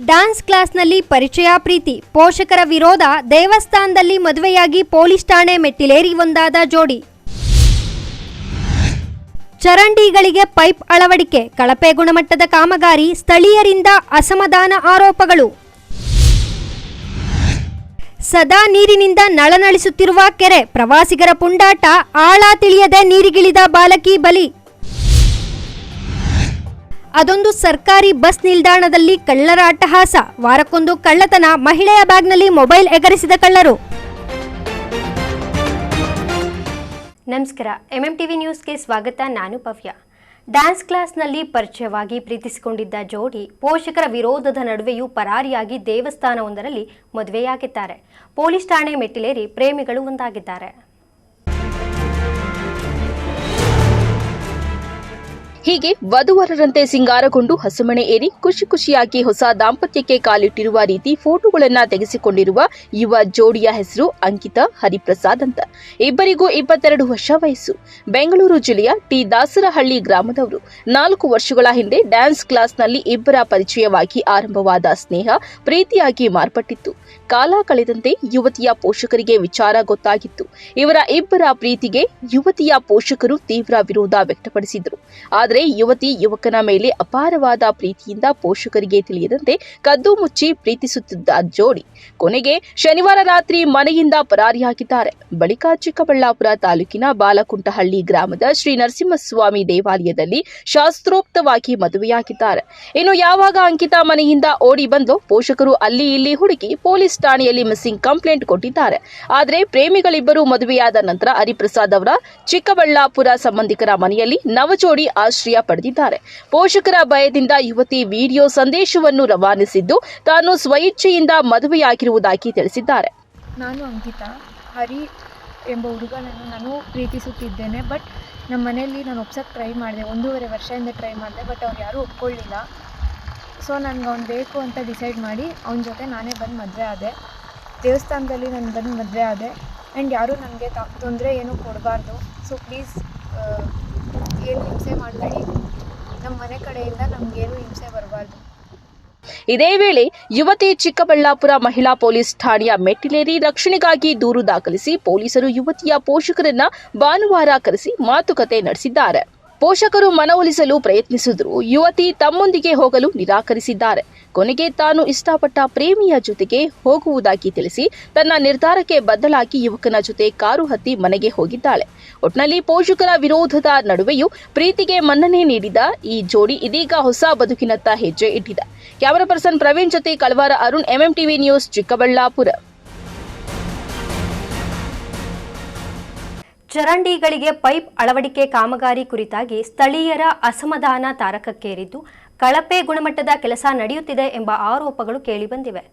Dance ಕ್ಲಾಸ್ನಲ್ಲಿ ಪರಿಚಯ ಪ್ರೀತಿ, ಪೋಷಕರ ವಿರೋಧ, ದೇವಸ್ಥಾನದಲ್ಲಿ ಮದುವೆಯಾಗಿ ಪೊಲೀಸ್ ಠಾಣೆ ಮೆಟ್ಟಿಲೇರಿ ಒಂದಾದ ಜೋಡಿ. ಚರಂಡಿಗಳಿಗೆ ಪೈಪ್ ಅಳವಡಿಕೆ, ಕಳಪೆ ಗುಣಮಟ್ಟದ ಕಾಮಗಾರಿ, ಸ್ಥಳೀಯರಿಂದ ಅಸಮಾಧಾನ ಆರೋಪಗಳು. ಸದಾ ನೀರಿನಿಂದ ನಳನಳಿಸುತ್ತಿರುವ ಕೆರೆ, ಪ್ರವಾಸಿಗರ ಪುಂಡಾಟ, ಆಳ ತಿಳಿಯದೆ ನೀರಿಗಿಳಿದ ಬಾಲಕಿ ಬಲಿ. ಅದೊಂದು ಸರ್ಕಾರಿ ಬಸ್ ನಿಲ್ದಾಣದಲ್ಲಿ ಕಳ್ಳರ ಅಟ್ಟಹಾಸ, ವಾರಕ್ಕೊಂದು ಕಳ್ಳತನ, ಮಹಿಳೆಯ ಬ್ಯಾಗ್ನಲ್ಲಿ ಮೊಬೈಲ್ ಎಗರಿಸಿದ ಕಳ್ಳರು. ನಮಸ್ಕಾರ, ಎಂಎಂಟಿವಿ ನ್ಯೂಸ್ಗೆ ಸ್ವಾಗತ. ನಾನು ಭವ್ಯ. ಡ್ಯಾನ್ಸ್ ಕ್ಲಾಸ್ನಲ್ಲಿ ಪರಿಚಯವಾಗಿ ಪ್ರೀತಿಸಿಕೊಂಡಿದ್ದ ಜೋಡಿ ಪೋಷಕರ ವಿರೋಧದ ನಡುವೆಯೂ ಪರಾರಿಯಾಗಿ ದೇವಸ್ಥಾನವೊಂದರಲ್ಲಿ ಮದುವೆಯಾಗಿದ್ದಾರೆ. ಪೊಲೀಸ್ ಠಾಣೆ ಮೆಟ್ಟಿಲೇರಿ ಪ್ರೇಮಿಗಳು ಒಂದಾಗಿದ್ದಾರೆ. ಹೀಗೆ ವಧುವರರಂತೆ ಸಿಂಗಾರಗೊಂಡು ಹಸುಮಣೆ ಏರಿ ಖುಷಿ ಖುಷಿಯಾಗಿ ಹೊಸ ದಾಂಪತ್ಯಕ್ಕೆ ಕಾಲಿಟ್ಟಿರುವ ರೀತಿ ಫೋಟೋಗಳನ್ನ ತೆಗೆಸಿಕೊಂಡಿರುವ ಯುವ ಜೋಡಿಯ ಹೆಸರು ಅಂಕಿತಾ ಹರಿಪ್ರಸಾದ್ ಅಂತ. ಇಬ್ಬರಿಗೂ 22 ವರ್ಷ ವಯಸ್ಸು. ಬೆಂಗಳೂರು ಜಿಲ್ಲೆಯ ಟಿ ದಾಸರಹಳ್ಳಿ ಗ್ರಾಮದವರು. 4 ವರ್ಷಗಳ ಹಿಂದೆ ಡ್ಯಾನ್ಸ್ ಕ್ಲಾಸ್ನಲ್ಲಿ ಇಬ್ಬರ ಪರಿಚಯವಾಗಿ ಆರಂಭವಾದ ಸ್ನೇಹ ಪ್ರೀತಿಯಾಗಿ ಮಾರ್ಪಟ್ಟಿತ್ತು. ಕಾಲ ಕಳೆದಂತೆ ಯುವತಿಯ ಪೋಷಕರಿಗೆ ವಿಚಾರ ಗೊತ್ತಾಗಿತ್ತು. ಇವರ ಇಬ್ಬರ ಪ್ರೀತಿಗೆ ಯುವತಿಯ ಪೋಷಕರು ತೀವ್ರ ವಿರೋಧ ವ್ಯಕ್ತಪಡಿಸಿದರು. ಆದರೆ ಯುವತಿ ಯುವಕನ ಮೇಲೆ ಅಪಾರವಾದ ಪ್ರೀತಿಯಿಂದ ಪೋಷಕರಿಗೆ ತಿಳಿಯದಂತೆ ಕದ್ದು ಮುಚ್ಚಿ ಪ್ರೀತಿಸುತ್ತಿದ್ದ ಜೋಡಿ ಕೊನೆಗೆ ಶನಿವಾರ ರಾತ್ರಿ ಮನೆಯಿಂದ ಪರಾರಿಯಾಗಿದ್ದಾರೆ. ಬಳಿಕ ಚಿಕ್ಕಬಳ್ಳಾಪುರ ತಾಲೂಕಿನ ಬಾಲಕುಂಟಹಳ್ಳಿ ಗ್ರಾಮದ ಶ್ರೀ ನರಸಿಂಹಸ್ವಾಮಿ ದೇವಾಲಯದಲ್ಲಿ ಶಾಸ್ತ್ರೋಕ್ತವಾಗಿ ಮದುವೆಯಾಗಿದ್ದಾರೆ. ಇನ್ನು ಯಾವಾಗ ಅಂಕಿತಾ ಮನೆಯಿಂದ ಓಡಿ ಬಂದು ಪೋಷಕರು ಅಲ್ಲಿ ಇಲ್ಲಿ ಹುಡುಕಿ ಪೊಲೀಸ್ ಠಾಣೆಯಲ್ಲಿ ಮಿಸ್ಸಿಂಗ್ ಕಂಪ್ಲೇಂಟ್ ಕೊಟ್ಟಿದ್ದಾರೆ. ಆದರೆ ಪ್ರೇಮಿಗಳಿಬ್ಬರು ಮದುವೆಯಾದ ನಂತರ ಹರಿಪ್ರಸಾದ್ ಅವರ ಚಿಕ್ಕಬಳ್ಳಾಪುರ ಸಂಬಂಧಿಕರ ಮನೆಯಲ್ಲಿ ನವಜೋಡಿ ಆಶ್ರಯ ಪಡೆದಿದ್ದಾರೆ. ಪೋಷಕರ ಭಯದಿಂದ ಯುವತಿ ವಿಡಿಯೋ ಸಂದೇಶವನ್ನು ರವಾನಿಸಿದ್ದು ತಾನು ಸ್ವಇಚ್ಛೆಯಿಂದ ಮದುವೆಯಾಗಿರುವುದಾಗಿ ತಿಳಿಸಿದ್ದಾರೆ. ನಾನು ಅಂಕಿತಾ, ಹರಿ ಎಂಬ ಹುಡುಗನನ್ನು ನಾನು ಪ್ರೀತಿಸುತ್ತಿದ್ದೇನೆ. ಬಟ್ ನಮ್ಮ ಮನೆಯಲ್ಲಿ ನಾನು ಒಪ್ಸೋಕ್ಕೆ ಟ್ರೈ ಮಾಡಿದೆ, 1.5 ವರ್ಷದಿಂದ ಟ್ರೈ ಮಾಡಿದೆ. ಬಟ್ ಅವ್ರು ಯಾರೂ ಒಪ್ಕೊಳ್ಳಿಲ್ಲ. ಸೊ ನನಗೆ ಅವ್ನು ಬೇಕು ಅಂತ ಡಿಸೈಡ್ ಮಾಡಿ ಅವನ ಜೊತೆ ನಾನೇ ಬಂದು ಮದುವೆ ಆದೆ. ದೇವಸ್ಥಾನದಲ್ಲಿ ನಾನು ಬಂದು ಮದುವೆ ಆದೆ. ಆ್ಯಂಡ್ ಯಾರೂ ನನಗೆ ತೊಂದರೆ ಏನೂ ಕೊಡಬಾರ್ದು. ಸೊ ಪ್ಲೀಸ್ ಏನು ಹಿಂಸೆ ಮಾಡಬೇಡಿ. ನಮ್ಮ ಮನೆ ಕಡೆಯಿಂದ ನಮಗೇನು ಹಿಂಸೆ ಬರಬಾರ್ದು. ಇದೇ ವೇಳೆ ಯುವತಿ ಚಿಕ್ಕಬಳ್ಳಾಪುರ ಮಹಿಳಾ ಪೊಲೀಸ್ ಠಾಣೆಯ ಮೆಟ್ಟಿಲೇರಿ ರಕ್ಷಣೆಗಾಗಿ ದೂರು ದಾಖಲಿಸಿ ಪೊಲೀಸರು ಯುವತಿಯ ಪೋಷಕರನ್ನ ಭಾನುವಾರ ಕರೆಸಿ ಮಾತುಕತೆ ನಡೆಸಿದ್ದಾರೆ. ಪೋಷಕರು ಮನವೊಲಿಸಲು ಪ್ರಯತ್ನಿಸಿದ್ರು. ಯುವತಿ ತಮ್ಮೊಂದಿಗೆ ಹೋಗಲು ನಿರಾಕರಿಸಿದ್ದಾರೆ. ಕೊನೆಗೆ ತಾನು ಇಷ್ಟಪಟ್ಟ ಪ್ರೇಮಿಯ ಜೊತೆಗೆ ಹೋಗುವುದಾಗಿ ತಿಳಿಸಿ ತನ್ನ ನಿರ್ಧಾರಕ್ಕೆ ಬದಲಾಗಿ ಯುವಕನ ಜೊತೆ ಕಾರು ಹತ್ತಿ ಮನೆಗೆ ಹೋಗಿದ್ದಾಳೆ. ಒಟ್ನಲ್ಲಿ ಪೋಷಕರ ವಿರೋಧದ ನಡುವೆಯೂ ಪ್ರೀತಿಗೆ ಮನ್ನಣೆ ನೀಡಿದ ಈ ಜೋಡಿ ಇದೀಗ ಹೊಸ ಬದುಕಿನತ್ತ ಹೆಜ್ಜೆ ಇಟ್ಟಿದೆ. ಕ್ಯಾಮರಾ ಪರ್ಸನ್ ಪ್ರವೀಣ್ ಜೊತೆ ಕಳವಾರ ಅರುಣ್, ಎಂಎಂಟಿವಿ ನ್ಯೂಸ್, ಚಿಕ್ಕಬಳ್ಳಾಪುರ. ಚರಂಡಿಗಳಿಗೆ ಪೈಪ್ ಅಳವಡಿಕೆ ಕಾಮಗಾರಿ ಕುರಿತಾಗಿ ಸ್ಥಳೀಯರ ಅಸಮಾಧಾನ ತಾರಕಕ್ಕೇರಿದ್ದು, ಕಳಪೆ ಗುಣಮಟ್ಟದ ಕೆಲಸ ನಡೆಯುತ್ತಿದೆ ಎಂಬ ಆರೋಪಗಳು ಕೇಳಿಬಂದಿವೆ.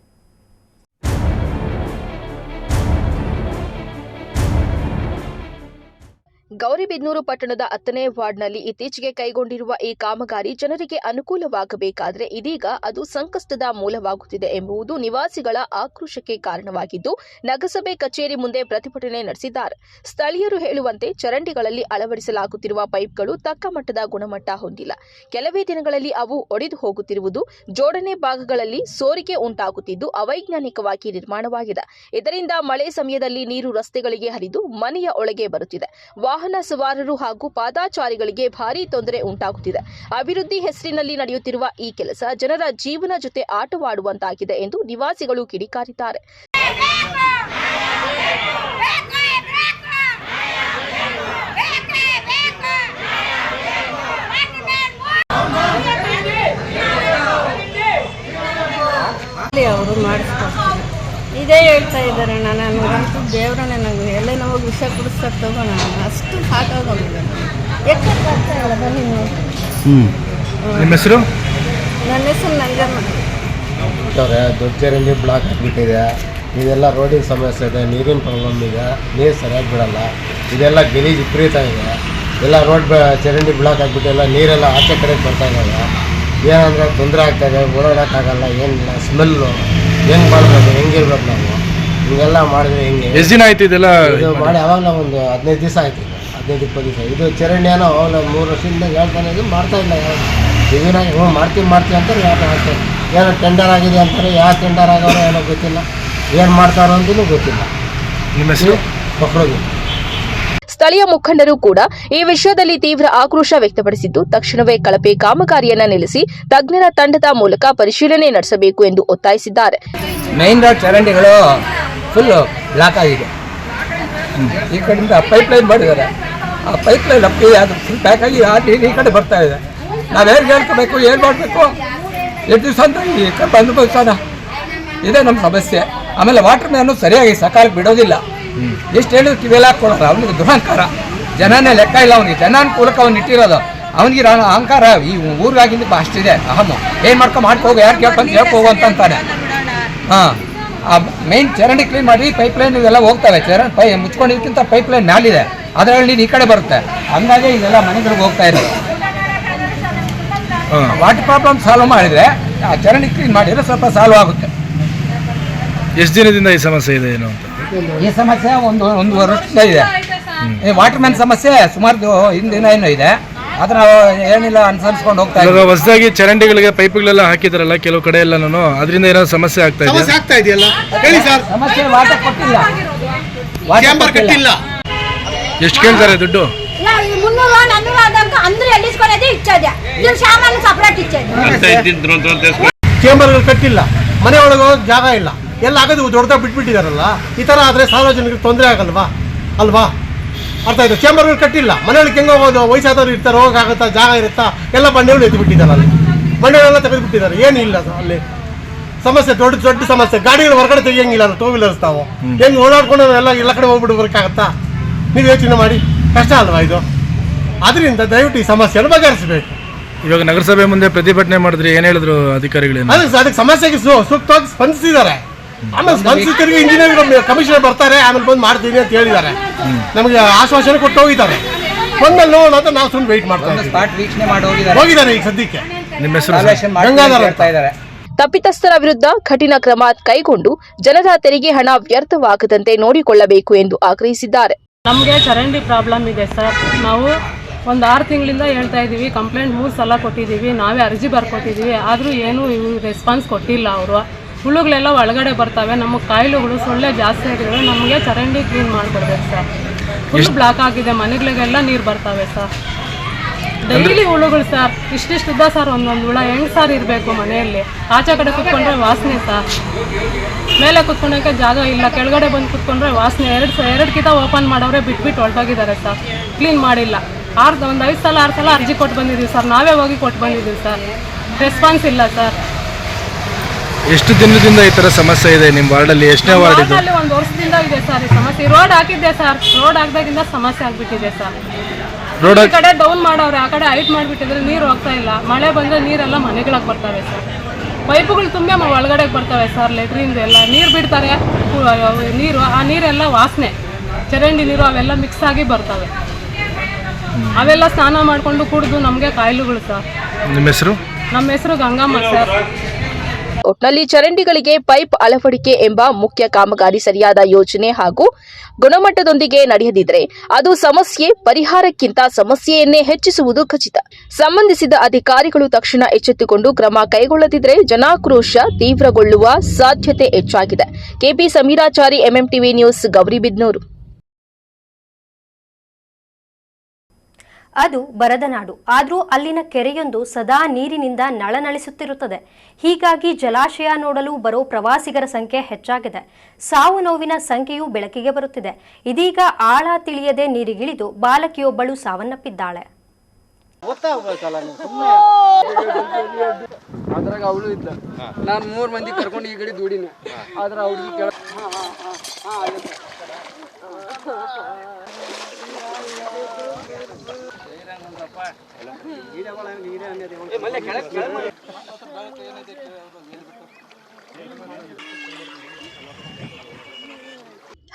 ಗೌರಿಬಿದನೂರು ಪಟ್ಟಣದ 10ನೇ ವಾರ್ಡ್ನಲ್ಲಿ ಇತ್ತೀಚೆಗೆ ಕೈಗೊಂಡಿರುವ ಈ ಕಾಮಗಾರಿ ಜನರಿಗೆ ಅನುಕೂಲವಾಗಬೇಕಾದರೆ ಇದೀಗ ಅದು ಸಂಕಷ್ಟದ ಮೂಲವಾಗುತ್ತಿದೆ ಎಂಬುದು ನಿವಾಸಿಗಳ ಆಕ್ರೋಶಕ್ಕೆ ಕಾರಣವಾಗಿದ್ದು, ನಗರಸಭೆ ಕಚೇರಿ ಮುಂದೆ ಪ್ರತಿಭಟನೆ ನಡೆಸಿದ್ದಾರೆ. ಸ್ಥಳೀಯರು ಹೇಳುವಂತೆ ಚರಂಡಿಗಳಲ್ಲಿ ಅಳವಡಿಸಲಾಗುತ್ತಿರುವ ಪೈಪ್ಗಳು ತಕ್ಕ ಮಟ್ಟದ ಗುಣಮಟ್ಟ ಹೊಂದಿಲ್ಲ. ಕೆಲವೇ ದಿನಗಳಲ್ಲಿ ಅವು ಒಡೆದು ಹೋಗುತ್ತಿರುವುದು, ಜೋಡಣೆ ಭಾಗಗಳಲ್ಲಿ ಸೋರಿಕೆ ಉಂಟಾಗುತ್ತಿದ್ದು ಅವೈಜ್ಞಾನಿಕವಾಗಿ ನಿರ್ಮಾಣವಾಗಿದೆ. ಇದರಿಂದ ಮಳೆ ಸಮಯದಲ್ಲಿ ನೀರು ರಸ್ತೆಗಳಿಗೆ ಹರಿದು ಮನೆಯ ಒಳಗೆ ಬರುತ್ತಿದೆ. ವಾಹನ ಸವಾರರು ಹಾಗೂ ಪಾದಾಚಾರಿಗಳಿಗೆ ಭಾರೀ ತೊಂದರೆ ಉಂಟಾಗುತ್ತಿದೆ. ಅಭಿವೃದ್ಧಿ ಹೆಸರಿನಲ್ಲಿ ನಡೆಯುತ್ತಿರುವ ಈ ಕೆಲಸ ಜನರ ಜೀವನ ಜೊತೆ ಆಟವಾಡುವಂತಾಗಿದೆ ಎಂದು ನಿವಾಸಿಗಳು ಕಿಡಿಕಾರಿದ್ದಾರೆ. ಅವರು ಮಾಡಿಸ್ಕೊಡ್ತಾರೆ, ಇದೇ ಹೇಳ್ತಾ ಇದ್ದಾರೆ. ನನಗಂತೂ ದೇವರನ್ನೇ ನನಗೆ ಎಲ್ಲೇ ನಾವು ವಿಷ ಕುಡಿಸ್ತಾರೆ ತಗೋಣ, ಅಷ್ಟು ಸಾಕಾಗೋಗಿದೆ. ಎಕ್ಕಾಗ್ತಾ ಇಲ್ಲ. ಬನ್ನಿ ನೋಡಿ. ನಿಮ್ಮ ಹೆಸರು? ನನ್ನ ಹೆಸರು ನಂಜಮ್ಮ. ದೊಡ್ಡ ಚರಂಡಿ ಬ್ಲಾಕ್ ಆಗಿಬಿಟ್ಟಿದೆ. ಇದೆಲ್ಲ ರೋಡಿನ ಸಮಸ್ಯೆ ಇದೆ, ನೀರಿನ ಪ್ರಾಬ್ಲಮ್ ಇದೆ, ನೀರು ಸರಿಯಾಗಿ ಬಿಡಲ್ಲ. ಇದೆಲ್ಲ ಗಲೀಜು ವಿಪರೀತ ಇದೆ. ಎಲ್ಲ ರೋಡ್ ಚರಂಡಿ ಬ್ಲಾಕ್ ಆಗಿಬಿಟ್ಟೆಲ್ಲ ನೀರೆಲ್ಲ ಆಚೆ ಕಡೆಗೆ ಬರ್ತಾ ಇದ್ದಾವೆ. ಏನಂದರೆ ತೊಂದರೆ ಆಗ್ತಾಯಿದೆ, ಓಡಾಡೋಕ್ಕಾಗಲ್ಲ, ಏನಿಲ್ಲ, ಸ್ಮೆಲ್ಲು. ಹೆಂಗೆ ಮಾಡಬೇಕು, ಹೆಂಗಿರ್ಬೇಕು ನಾವು? ಹಿಂಗೆಲ್ಲ ಮಾಡಿದ್ರೆ ಹೆಂಗೆ? ಎಷ್ಟು ದಿನ ಆಯ್ತು ಇದೆಲ್ಲ ಇದು ಮಾಡಿ? ಅವಾಗಲ ಒಂದು 15 ದಿವಸ ಆಯ್ತು, 15-20 ದಿವಸ. ಇದು ಚರಂಡಿ ಏನೋ ಅವಾಗ 3 ವರ್ಷದಿಂದ ಹೇಳ್ತಾನೆ, ಇದು ಮಾಡ್ತಾಯಿಲ್ಲ. ಯಾರು ಇದನ್ನ ಮಾಡ್ತೀವಿ ಅಂತಾರೆ, ಯಾರು ಆಗ್ತಾರೆ. ಏನೋ ಟೆಂಡರ್ ಆಗಿದೆ ಅಂತಾರೆ, ಯಾವ ಟೆಂಡರ್ ಆಗೋರೋ ಏನೋ ಗೊತ್ತಿಲ್ಲ, ಏನು ಮಾಡ್ತಾರೋ ಅಂತಲೂ ಗೊತ್ತಿಲ್ಲ. ನಿಮ್ಮ ಹೆಸರು? ಮಕ್ಕಳಿಗೆ ಸ್ಥಳೀಯ ಮುಖಂಡರು ಕೂಡ ಈ ವಿಷಯದಲ್ಲಿ ತೀವ್ರ ಆಕ್ರೋಶ ವ್ಯಕ್ತಪಡಿಸಿದ್ದು, ತಕ್ಷಣವೇ ಕಳಪೆ ಕಾಮಗಾರಿಯನ್ನ ನಿಲ್ಲಿಸಿ ತಜ್ಞರ ತಂಡದ ಮೂಲಕ ಪರಿಶೀಲನೆ ನಡೆಸಬೇಕು ಎಂದು ಒತ್ತಾಯಿಸಿದ್ದಾರೆ. ಮೈನ್ ರೋಡ್ ಚರಂಡಿಗಳು ಫುಲ್ ಬ್ಲಾಕ್ ಆಗಿದೆ. ಈ ಕಡೆಯಿಂದ ಪೈಪ್ ಲೈನ್ ಮಾಡಿದ್ದಾರೆ, ಆ ಪೈಪ್ ಲೈನ್ ಅಪ್ಪಿ ಅದು ಫುಲ್ ಪ್ಯಾಕ್ ಆಗಿ ಆ ನೀರು ಈ ಕಡೆ ಬರ್ತಾ ಇದೆ. ನಾವು ಹೇಗೆ ಹೇಳ್ಕೋಬೇಕು, ಏನು ಮಾಡಬೇಕು, ಎಷ್ಟು ದಿವಸ ಅಂತ ಈ ಕಬ್ಬು ಅನುಭವಿಸೋಣ, ಇದೇ ನಮ್ಮ ಸಮಸ್ಯೆ. ಆಮೇಲೆ ವಾಟರ್ ಮ್ಯಾನು ಸರಿಯಾಗಿ ಸಕಾಲಕ್ಕೆ ಬಿಡೋದಿಲ್ಲ, ಎಷ್ಟು ಹೇಳಿದ್ರು ಕಿವಿಯಲ್ಲಿ ಹಾಕ್ಕೊಡೋದು. ಅವನಿಗೆ ದುರಹಂಕಾರ, ಜನನೇ ಲೆಕ್ಕ ಇಲ್ಲ ಅವನಿಗೆ, ಜನಾನುಕೂಲಕ್ಕೆ ಅವ್ನು ಇಟ್ಟಿರೋದು. ಅವನಿಗೆ ಅಹಂಕಾರ ಈ ಊರಿಗಾಗಿಂದ ಅಷ್ಟಿದೆ ಅಹಮ್ಮ. ಏನು ಮಾಡ್ಕೋಗು, ಯಾರು ಕೇಳ್ಕೊಂಡು ಹೇಳ್ಕೋಗು ಅಂತಾನೆ. ಹಾಂ, ಆ ಮೇನ್ ಚರಂಡಿ ಕ್ಲೀನ್ ಮಾಡಿ ಪೈಪ್ ಲೈನ್ ಇವೆಲ್ಲ ಹೋಗ್ತವೆ. ಮುಚ್ಕೊಂಡಿದ್ದಕ್ಕಿಂತ ಪೈಪ್ ಲೈನ್ ಮ್ಯಾಲಿದೆ, ಅದರಲ್ಲಿ ನೀರು ಈ ಕಡೆ ಬರುತ್ತೆ. ಹಂಗಾಗಿ ಇದೆಲ್ಲ ಮನೆಗಳಿಗೆ ಹೋಗ್ತಾ ಇದೆ. ವಾಟರ್ ಪ್ರಾಬ್ಲಮ್ ಸಾಲ್ವ್ ಮಾಡಿದರೆ ಆ ಚರಂಡಿ ಕ್ಲೀನ್ ಮಾಡಿದರೆ ಸ್ವಲ್ಪ ಸಾಲ್ವ್ ಆಗುತ್ತೆ. ಎಷ್ಟು ದಿನದಿಂದ ಈ ಸಮಸ್ಯೆ ಇದೆ ಏನು ಅಂತ? ಈ ಸಮಸ್ಯೆ ಒಂದು ವರ್ಷದಿಂದ ಇದೆ. ಈ ವಾಟರ್ ಮ್ಯಾನ್ ಸಮಸ್ಯೆ ಸುಮಾರು ಹಿಂದಿನ ಏನೋ ಇದೆ, ಅದನ್ನ ಏನಿಲ್ಲ ಅನುಸರಿಸ್ಕೊಂಡು ಹೋಗ್ತಾ ಇವಾಗ ಹೊಸದಾಗಿ ಚರಂಡಿಗಳಿಗೆ ಪೈಪ್ಗಳೆಲ್ಲ ಹಾಕಿದಾರಲ್ಲ ಕೆಲವು ಕಡೆ ಎಲ್ಲ, ಅದರಿಂದ ಏನಾದ್ರು ಸಮಸ್ಯೆ ಆಗ್ತಾ ಇದೆಯಲ್ಲ? ಸಮಸ್ಯೆ ವಾಟರ್ ಕೊಟ್ಟಿಲ್ಲ, ಎಷ್ಟು ಕೇಳ್ತಾರೆ ದುಡ್ಡು? ಚೇಂಬರ್ಗಳು ಕಟ್ಟಿಲ್ಲ, ಮನೆ ಒಳಗೆ ಹೋಗೋಕೆ ಜಾಗ ಇಲ್ಲ, ಎಲ್ಲ ಆಗೋದು ದೊಡ್ಡದಾಗಿ ಬಿಟ್ಬಿಟ್ಟಿದಾರಲ್ಲ. ಈ ಥರ ಆದರೆ ಸಾರ್ವಜನಿಕರಿಗೆ ತೊಂದರೆ ಆಗಲ್ವಾ? ಅರ್ಥ ಆಯ್ತು. ಚೇಂಬರ್ಗಳು ಕಟ್ಟಿಲ್ಲ, ಮನೆಯೊಳಗೆ ಹೆಂಗೆ ಹೋಗೋದು? ವಯಸ್ಸಾದವ್ರು ಇರ್ತಾರೆ, ಹೋಗೋಕ್ಕಾಗುತ್ತಾ? ಜಾಗ ಇರುತ್ತಾ? ಎಲ್ಲ ಬಂಡೆಗಳು ಎದ್ದು ಬಿಟ್ಟಿದ್ದಾರೆ, ಅಲ್ಲಿ ಬಂಡೆಗಳೆಲ್ಲ ತೆಗೆದು ಬಿಟ್ಟಿದ್ದಾರೆ. ಏನಿಲ್ಲ ಅಲ್ಲಿ ಸಮಸ್ಯೆ, ದೊಡ್ಡ ಸಮಸ್ಯೆ. ಗಾಡಿಗಳು ಹೊರಗಡೆ ತೆಗಿಯಂಗಿಲ್ಲ, ಟೂ ವೀಲರ್ಸ್ ತಾವು ಹೆಂಗೆ ಓಡಾಡ್ಕೊಂಡು ಎಲ್ಲ ಕಡೆ ಹೋಗ್ಬಿಟ್ಟು ಬರೋಕ್ಕಾಗತ್ತಾ? ನೀವು ಯೋಚನೆ ಮಾಡಿ, ಕಷ್ಟ ಅಲ್ವಾ ಇದು? ಅದರಿಂದ ದಯವಿಟ್ಟು ಈ ಸಮಸ್ಯೆಯನ್ನು ಬಗೆಹರಿಸಬೇಕು. ಇವಾಗ ನಗರಸಭೆ ಮುಂದೆ ಪ್ರತಿಭಟನೆ ಮಾಡಿದ್ರೆ ಏನು ಹೇಳಿದ್ರು ಅಧಿಕಾರಿಗಳೇನು? ಅದಕ್ಕೆ ಸಮಸ್ಯೆಗೆ ಸೂಕ್ತವಾಗಿ ಸ್ಪಂದಿಸಿದ್ದಾರೆ. ಆಮೇಲೆ ಸ್ಪಂದಿಸಿದರಿಗೆ ಇಂಜಿನಿಯರ್ ಕಮಿಷನರ್ ಬರ್ತಾರೆ, ಆಮೇಲೆ ಬಂದು ಮಾಡ್ತೀನಿ ಅಂತ ಹೇಳಿದ್ದಾರೆ. ನಮಗೆ ಆಶ್ವಾಸನೆ ಕೊಟ್ಟು ಹೋಗಿದ್ದಾರೆ. ಬಂದಲ್ಲಿ ನೋಡೋಣ ಅಂತ ನಾವು ಸುಮ್ಮನೆ ವೆಯ್ಟ್ ಮಾಡ್ತಾ ಇದ್ದೀವಿ. ಹೋಗಿದ್ದಾರೆ ಈಗ ಸದ್ಯಕ್ಕೆ. ನಿಮ್ಮ ಹೆಸರು? ಗಂಗಾಧರ್ ಅಂತ ಇದ್ದಾರೆ. ತಪ್ಪಿತಸ್ಥರ ವಿರುದ್ಧ ಕಠಿಣ ಕ್ರಮ ಕೈಗೊಂಡು ಜನರ ತೆರಿಗೆ ಹಣ ವ್ಯರ್ಥವಾಗದಂತೆ ನೋಡಿಕೊಳ್ಳಬೇಕು ಎಂದು ಆಗ್ರಹಿಸಿದ್ದಾರೆ. ನಮಗೆ ಚರಂಡಿ ಪ್ರಾಬ್ಲಮ್ ಇದೆ ಸರ್. ನಾವು ಒಂದು 6 ತಿಂಗಳಿಂದ ಹೇಳ್ತಾ ಇದ್ದೀವಿ, ಕಂಪ್ಲೇಂಟ್ 3 ಸಲ ಕೊಟ್ಟಿದ್ದೀವಿ, ನಾವೇ ಅರ್ಜಿ ಬರ್ಕೊಟ್ಟಿದ್ದೀವಿ. ಆದರೂ ಏನೂ ರೆಸ್ಪಾನ್ಸ್ ಕೊಟ್ಟಿಲ್ಲ ಅವರು. ಹುಳುಗಳೆಲ್ಲ ಒಳಗಡೆ ಬರ್ತವೆ, ನಮಗೆ ಕಾಯಿಲೆಗಳು ಸೊಳ್ಳೆ ಜಾಸ್ತಿ ಆಗಿದ್ದಾವೆ. ನಮಗೆ ಚರಂಡಿ ಕ್ಲೀನ್ ಮಾಡಿಕೊಡ್ಬೇಕು ಸರ್. ಫುಲ್ ಬ್ಲಾಕ್ ಆಗಿದೆ, ಮನೆಗಳಿಗೆಲ್ಲ ನೀರು ಬರ್ತವೆ ಸರ್. ಡೈಲಿ ಹುಳುಗಳು ಸರ್, ಇಷ್ಟಿಷ್ಟುದ್ದ ಸರ್ ಒಂದೊಂದು ಹುಳ. ಹೆಂಗೆ ಸರ್ ಇರಬೇಕು ಮನೆಯಲ್ಲಿ? ಆಚೆ ಕಡೆ ಕುತ್ಕೊಂಡ್ರೆ ವಾಸನೆ ಸರ್, ಮೇಲೆ ಕುತ್ಕೊಳಕ್ಕೆ ಜಾಗ ಇಲ್ಲ, ಕೆಳಗಡೆ ಬಂದು ಕುತ್ಕೊಂಡ್ರೆ ವಾಸನೆ. ಎರಡು ಕಿತ ಓಪನ್ ಮಾಡೋರೆ ಬಿಟ್ಬಿಟ್ಟು ಹೊರಟೋಗಿದ್ದಾರೆ ಸರ್, ಕ್ಲೀನ್ ಮಾಡಿಲ್ಲ. ಒಂದು 5 ಸಲ 6 ಸಲ ಅರ್ಜಿ ಕೊಟ್ಟು ಬಂದಿದ್ದೀವಿ ಸರ್, ನಾವೇ ಹೋಗಿ ಕೊಟ್ಟು ಬಂದಿದ್ದೀವಿ ಸರ್. ರೆಸ್ಪಾನ್ಸ್ ಇಲ್ಲ ಸರ್. ಎಷ್ಟು ದಿನದಿಂದ ಈ ಥರ ಸಮಸ್ಯೆ ಇದೆ ನಿಮ್ಮ ವಾರ್ಡಲ್ಲಿ? ಎಷ್ಟನೇ ವಾರ್ಡ್ ಇದು? ವಾರ್ಡಲ್ಲಿ 1 ವರ್ಷದಿಂದ ಇದೆ ಸರ್ ಈ ಸಮಸ್ಯೆ. ರೋಡ್ ಹಾಕಿದ್ದೆ ಸರ್, ರೋಡ್ ಹಾಕಿದಾಗಿಂದ ಸಮಸ್ಯೆ ಆಗಿಬಿಟ್ಟಿದೆ ಸರ್. ಈ ಕಡೆ ಡೌನ್ ಮಾಡವ್ರೆ, ಆ ಕಡೆ ಹೈಟ್ ಮಾಡಿಬಿಟ್ಟಿದ್ರೆ ನೀರು ಹೋಗ್ತಾ ಇಲ್ಲ. ಮಳೆ ಬಂದರೆ ನೀರೆಲ್ಲ ಮನೆಗಳಿಗೆ ಬರ್ತವೆ ಸರ್. ಪೈಪುಗಳು ತುಂಬೆ ಒಳಗಡೆ ಬರ್ತವೆ ಸರ್, ಲೆಟ್ರಿನ್ದು ಎಲ್ಲ ನೀರು ಬಿಡ್ತಾರೆ. ನೀರು ಆ ನೀರೆಲ್ಲ ವಾಸನೆ, ಚರಂಡಿ ನೀರು ಅವೆಲ್ಲ ಮಿಕ್ಸ್ ಆಗಿ ಬರ್ತವೆ. ಅವೆಲ್ಲ ಸ್ನಾನ ಮಾಡಿಕೊಂಡು ಕುಡಿದು ನಮಗೆ ಕಾಯಿಲೆಗಳು ಸರ್. ನಿಮ್ಮ ಹೆಸರು? ನಮ್ಮ ಹೆಸರು ಗಂಗಮ್ಮ ಸರ್. ಒಟ್ನಲ್ಲಿ ಚರಂಡಿಗಳಿಗೆ ಪೈಪ್ ಅಳವಡಿಕೆ ಎಂಬ ಮುಖ್ಯ ಕಾಮಗಾರಿ ಸರಿಯಾದ ಯೋಜನೆ ಹಾಗೂ ಗುಣಮಟ್ಟದೊಂದಿಗೆ ನಡೆಯದಿದ್ರೆ ಅದು ಸಮಸ್ಯೆ ಪರಿಹಾರಕ್ಕಿಂತ ಸಮಸ್ಯೆಯನ್ನೇ ಹೆಚ್ಚಿಸುವುದು ಖಚಿತ. ಸಂಬಂಧಿಸಿದ ಅಧಿಕಾರಿಗಳು ತಕ್ಷಣ ಎಚ್ಚೆತ್ತುಕೊಂಡು ಕ್ರಮ ಕೈಗೊಳ್ಳದಿದ್ರೆ ಜನಾಕ್ರೋಶ ತೀವ್ರಗೊಳ್ಳುವ ಸಾಧ್ಯತೆ ಹೆಚ್ಚಾಗಿದೆ. KP Sameerachari, MMTV news, Gauribidanur. ಅದು ಬರದ ನಾಡು, ಆದರೂ ಅಲ್ಲಿನ ಕೆರೆಯೊಂದು ಸದಾ ನೀರಿನಿಂದ ನಳನಳಿಸುತ್ತಿರುತ್ತದೆ. ಹೀಗಾಗಿ ಜಲಾಶಯ ನೋಡಲು ಬರೋ ಪ್ರವಾಸಿಗರ ಸಂಖ್ಯೆ ಹೆಚ್ಚಾಗಿದೆ. ಸಾವು ನೋವಿನ ಸಂಖ್ಯೆಯೂ ಬೆಳಕಿಗೆ ಬರುತ್ತಿದೆ. ಇದೀಗ ಆಳ ತಿಳಿಯದೆ ನೀರಿಗಿಳಿದು ಬಾಲಕಿಯೊಬ್ಬಳು ಸಾವನ್ನಪ್ಪಿದ್ದಾಳೆ. ನಾನು 3 ಮಂದಿ ಕರ್ಕೊಂಡು ಈ ಕಡೆ ದುಡಿನ ಆದ್ರೆ ಅವ್ರಿಗೆ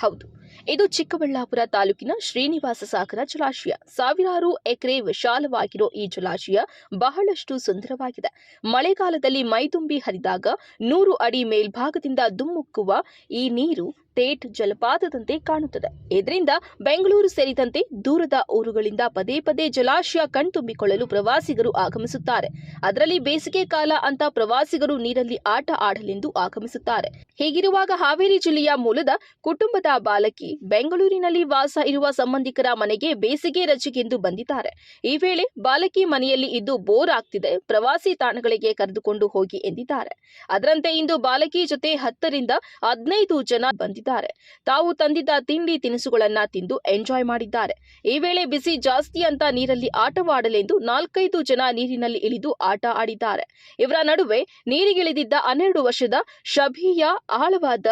ಹೌದು, ಇದು ಚಿಕ್ಕಬಳ್ಳಾಪುರ ತಾಲೂಕಿನ ಶ್ರೀನಿವಾಸ ಸಾಗರ ಜಲಾಶಯ. ಸಾವಿರಾರು ಎಕರೆ ವಿಶಾಲವಾಗಿರೋ ಈ ಜಲಾಶಯ ಬಹಳಷ್ಟು ಸುಂದರವಾಗಿದೆ. ಮಳೆಗಾಲದಲ್ಲಿ ಮೈದುಂಬಿ ಹರಿದಾಗ 100 ಅಡಿ ಮೇಲ್ಭಾಗದಿಂದ ಧುಮ್ಮುಕ್ಕುವ ಈ ನೀರು ತೇಟ್ ಜಲಪಾತದಂತೆ ಕಾಣುತ್ತದೆ. ಇದರಿಂದ ಬೆಂಗಳೂರು ಸೇರಿದಂತೆ ದೂರದ ಊರುಗಳಿಂದ ಪದೇ ಪದೇ ಜಲಾಶಯ ಕಣ್ತುಂಬಿಕೊಳ್ಳಲು ಪ್ರವಾಸಿಗರು ಆಗಮಿಸುತ್ತಾರೆ. ಅದರಲ್ಲಿ ಬೇಸಿಗೆ ಕಾಲ ಅಂತ ಪ್ರವಾಸಿಗರು ನೀರಲ್ಲಿ ಆಟ ಆಡಲೆಂದು ಆಗಮಿಸುತ್ತಾರೆ. ಹೀಗಿರುವಾಗ ಹಾವೇರಿ ಜಿಲ್ಲೆಯ ಮೂಲದ ಕುಟುಂಬದ ಬಾಲಕಿ ಬೆಂಗಳೂರಿನಲ್ಲಿ ವಾಸ ಇರುವ ಸಂಬಂಧಿಕರ ಮನೆಗೆ ಬೇಸಿಗೆ ರಜೆಗೆಂದು ಬಂದಿದ್ದಾರೆ. ಈ ವೇಳೆ ಬಾಲಕಿ ಮನೆಯಲ್ಲಿ ಇದ್ದು ಬೋರ್ ಆಗ್ತಿದೆ, ಪ್ರವಾಸಿ ತಾಣಗಳಿಗೆ ಕರೆದುಕೊಂಡು ಹೋಗಿ ಎಂದಿದ್ದಾರೆ. ಅದರಂತೆ ಇಂದು ಬಾಲಕಿ ಜೊತೆ 10 ರಿಂದ 15 ಜನ ಬಂದಿದ್ದಾರೆ. ತಾವು ತಂದಿದ್ದ ತಿಂಡಿ ತಿನಿಸುಗಳನ್ನ ತಿಂದು ಎಂಜಾಯ್ ಮಾಡಿದ್ದಾರೆ. ಈ ವೇಳೆ ಬಿಸಿ ಜಾಸ್ತಿ ಅಂತ ನೀರಲ್ಲಿ ಆಟವಾಡಲೆಂದು 4-5 ಜನ ನೀರಿನಲ್ಲಿ ಇಳಿದು ಆಟ ಆಡಿದ್ದಾರೆ. ಇವರ ನಡುವೆ ನೀರಿಗಿಳಿದಿದ್ದ 12 ವರ್ಷದ ಶಬಿಯಾ ಆಳವಾದ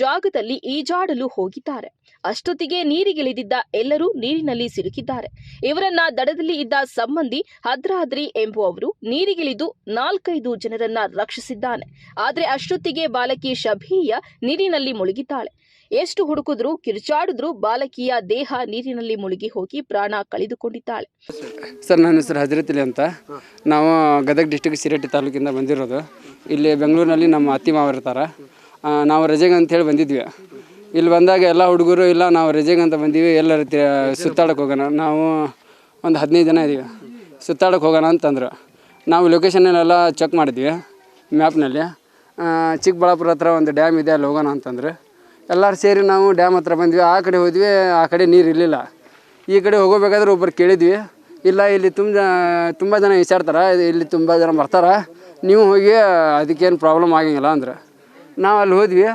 ಜಾಗದಲ್ಲಿ ಈಜಾಡಲು ಹೋಗಿದ್ದಾರೆ. ಅಷ್ಟೊತ್ತಿಗೆ ನೀರಿಗಿಳಿದಿದ್ದ ಎಲ್ಲರೂ ನೀರಿನಲ್ಲಿ ಸಿಲುಕಿದ್ದಾರೆ. ಇವರನ್ನ ದಡದಲ್ಲಿ ಇದ್ದ ಸಂಬಂಧಿ ಹದ್ರಾದ್ರಿ ಎಂಬುವವರು ನೀರಿಗಿಳಿದು 4-5 ಜನರನ್ನ ರಕ್ಷಿಸಿದ್ದಾನೆ. ಆದರೆ ಅಷ್ಟೊತ್ತಿಗೆ ಬಾಲಕಿ ಶಬಿಯಾ ನೀರಿನಲ್ಲಿ ಮುಳುಗಿದ್ದಾಳೆ. ಎಷ್ಟು ಹುಡುಕಿದ್ರೂ ಕಿರುಚಾಡಿದ್ರೂ ಬಾಲಕಿಯ ದೇಹ ನೀರಿನಲ್ಲಿ ಮುಳುಗಿ ಹೋಗಿ ಪ್ರಾಣ ಕಳೆದುಕೊಂಡಿದ್ದಾಳೆ. ಸರ್, ನನ್ನ ಹೆಸರು ಹಜರತಿಲಿ ಅಂತ. ನಾವು ಗದಗ ಡಿಸ್ಟಿಕ್ ಶಿರಟ್ಟಿ ತಾಲೂಕಿಂದ ಬಂದಿರೋದು. ಇಲ್ಲಿ ಬೆಂಗಳೂರಿನಲ್ಲಿ ನಮ್ಮ ಅತ್ತಿ ಮಾವ ಇರ್ತಾರೆ. ನಾವು ರಜೆಗೆ ಅಂತೇಳಿ ಬಂದಿದ್ವಿ. ಇಲ್ಲಿ ಬಂದಾಗ ಎಲ್ಲ ಹುಡುಗರು ಇಲ್ಲ ನಾವು ರಜೆಗೆ ಅಂತ ಬಂದೀವಿ, ಎಲ್ಲರ ಸುತ್ತಾಡಕ್ಕೆ ಹೋಗೋಣ, ನಾವು ಒಂದು 15 ಜನ ಇದ್ದೀವಿ, ಸುತ್ತಾಡಕ್ಕೆ ಹೋಗೋಣ ಅಂತಂದರು. ನಾವು ಲೊಕೇಶನ್ನೆಲ್ಲ ಚೆಕ್ ಮಾಡಿದ್ವಿ ಮ್ಯಾಪ್ನಲ್ಲಿ. ಚಿಕ್ಕಬಳ್ಳಾಪುರ ಹತ್ರ ಒಂದು ಡ್ಯಾಮ್ ಇದೆ, ಅಲ್ಲಿ ಹೋಗೋಣ ಅಂತಂದ್ರೆ ಎಲ್ಲರೂ ಸೇರಿ ನಾವು ಡ್ಯಾಮ್ ಹತ್ರ ಬಂದ್ವಿ. ಆ ಕಡೆ ಹೋದ್ವಿ, ಆ ಕಡೆ ನೀರು ಇರಲಿಲ್ಲ. ಈ ಕಡೆ ಹೋಗಬೇಕಾದ್ರೆ ಒಬ್ಬರು ಕೇಳಿದ್ವಿ, ಇಲ್ಲ ಇಲ್ಲಿ ತುಂಬ ಜನ ವಿಚಾರ್ತಾರೆ, ಇಲ್ಲಿ ತುಂಬ ಜನ ಬರ್ತಾರೆ, ನೀವು ಹೋಗಿ ಅದಕ್ಕೇನು ಪ್ರಾಬ್ಲಮ್ ಆಗಂಗಿಲ್ಲ ಅಂದ್ರೆ. ನಾವು ಅಲ್ಲಿ ಹೋದ್ವಿ.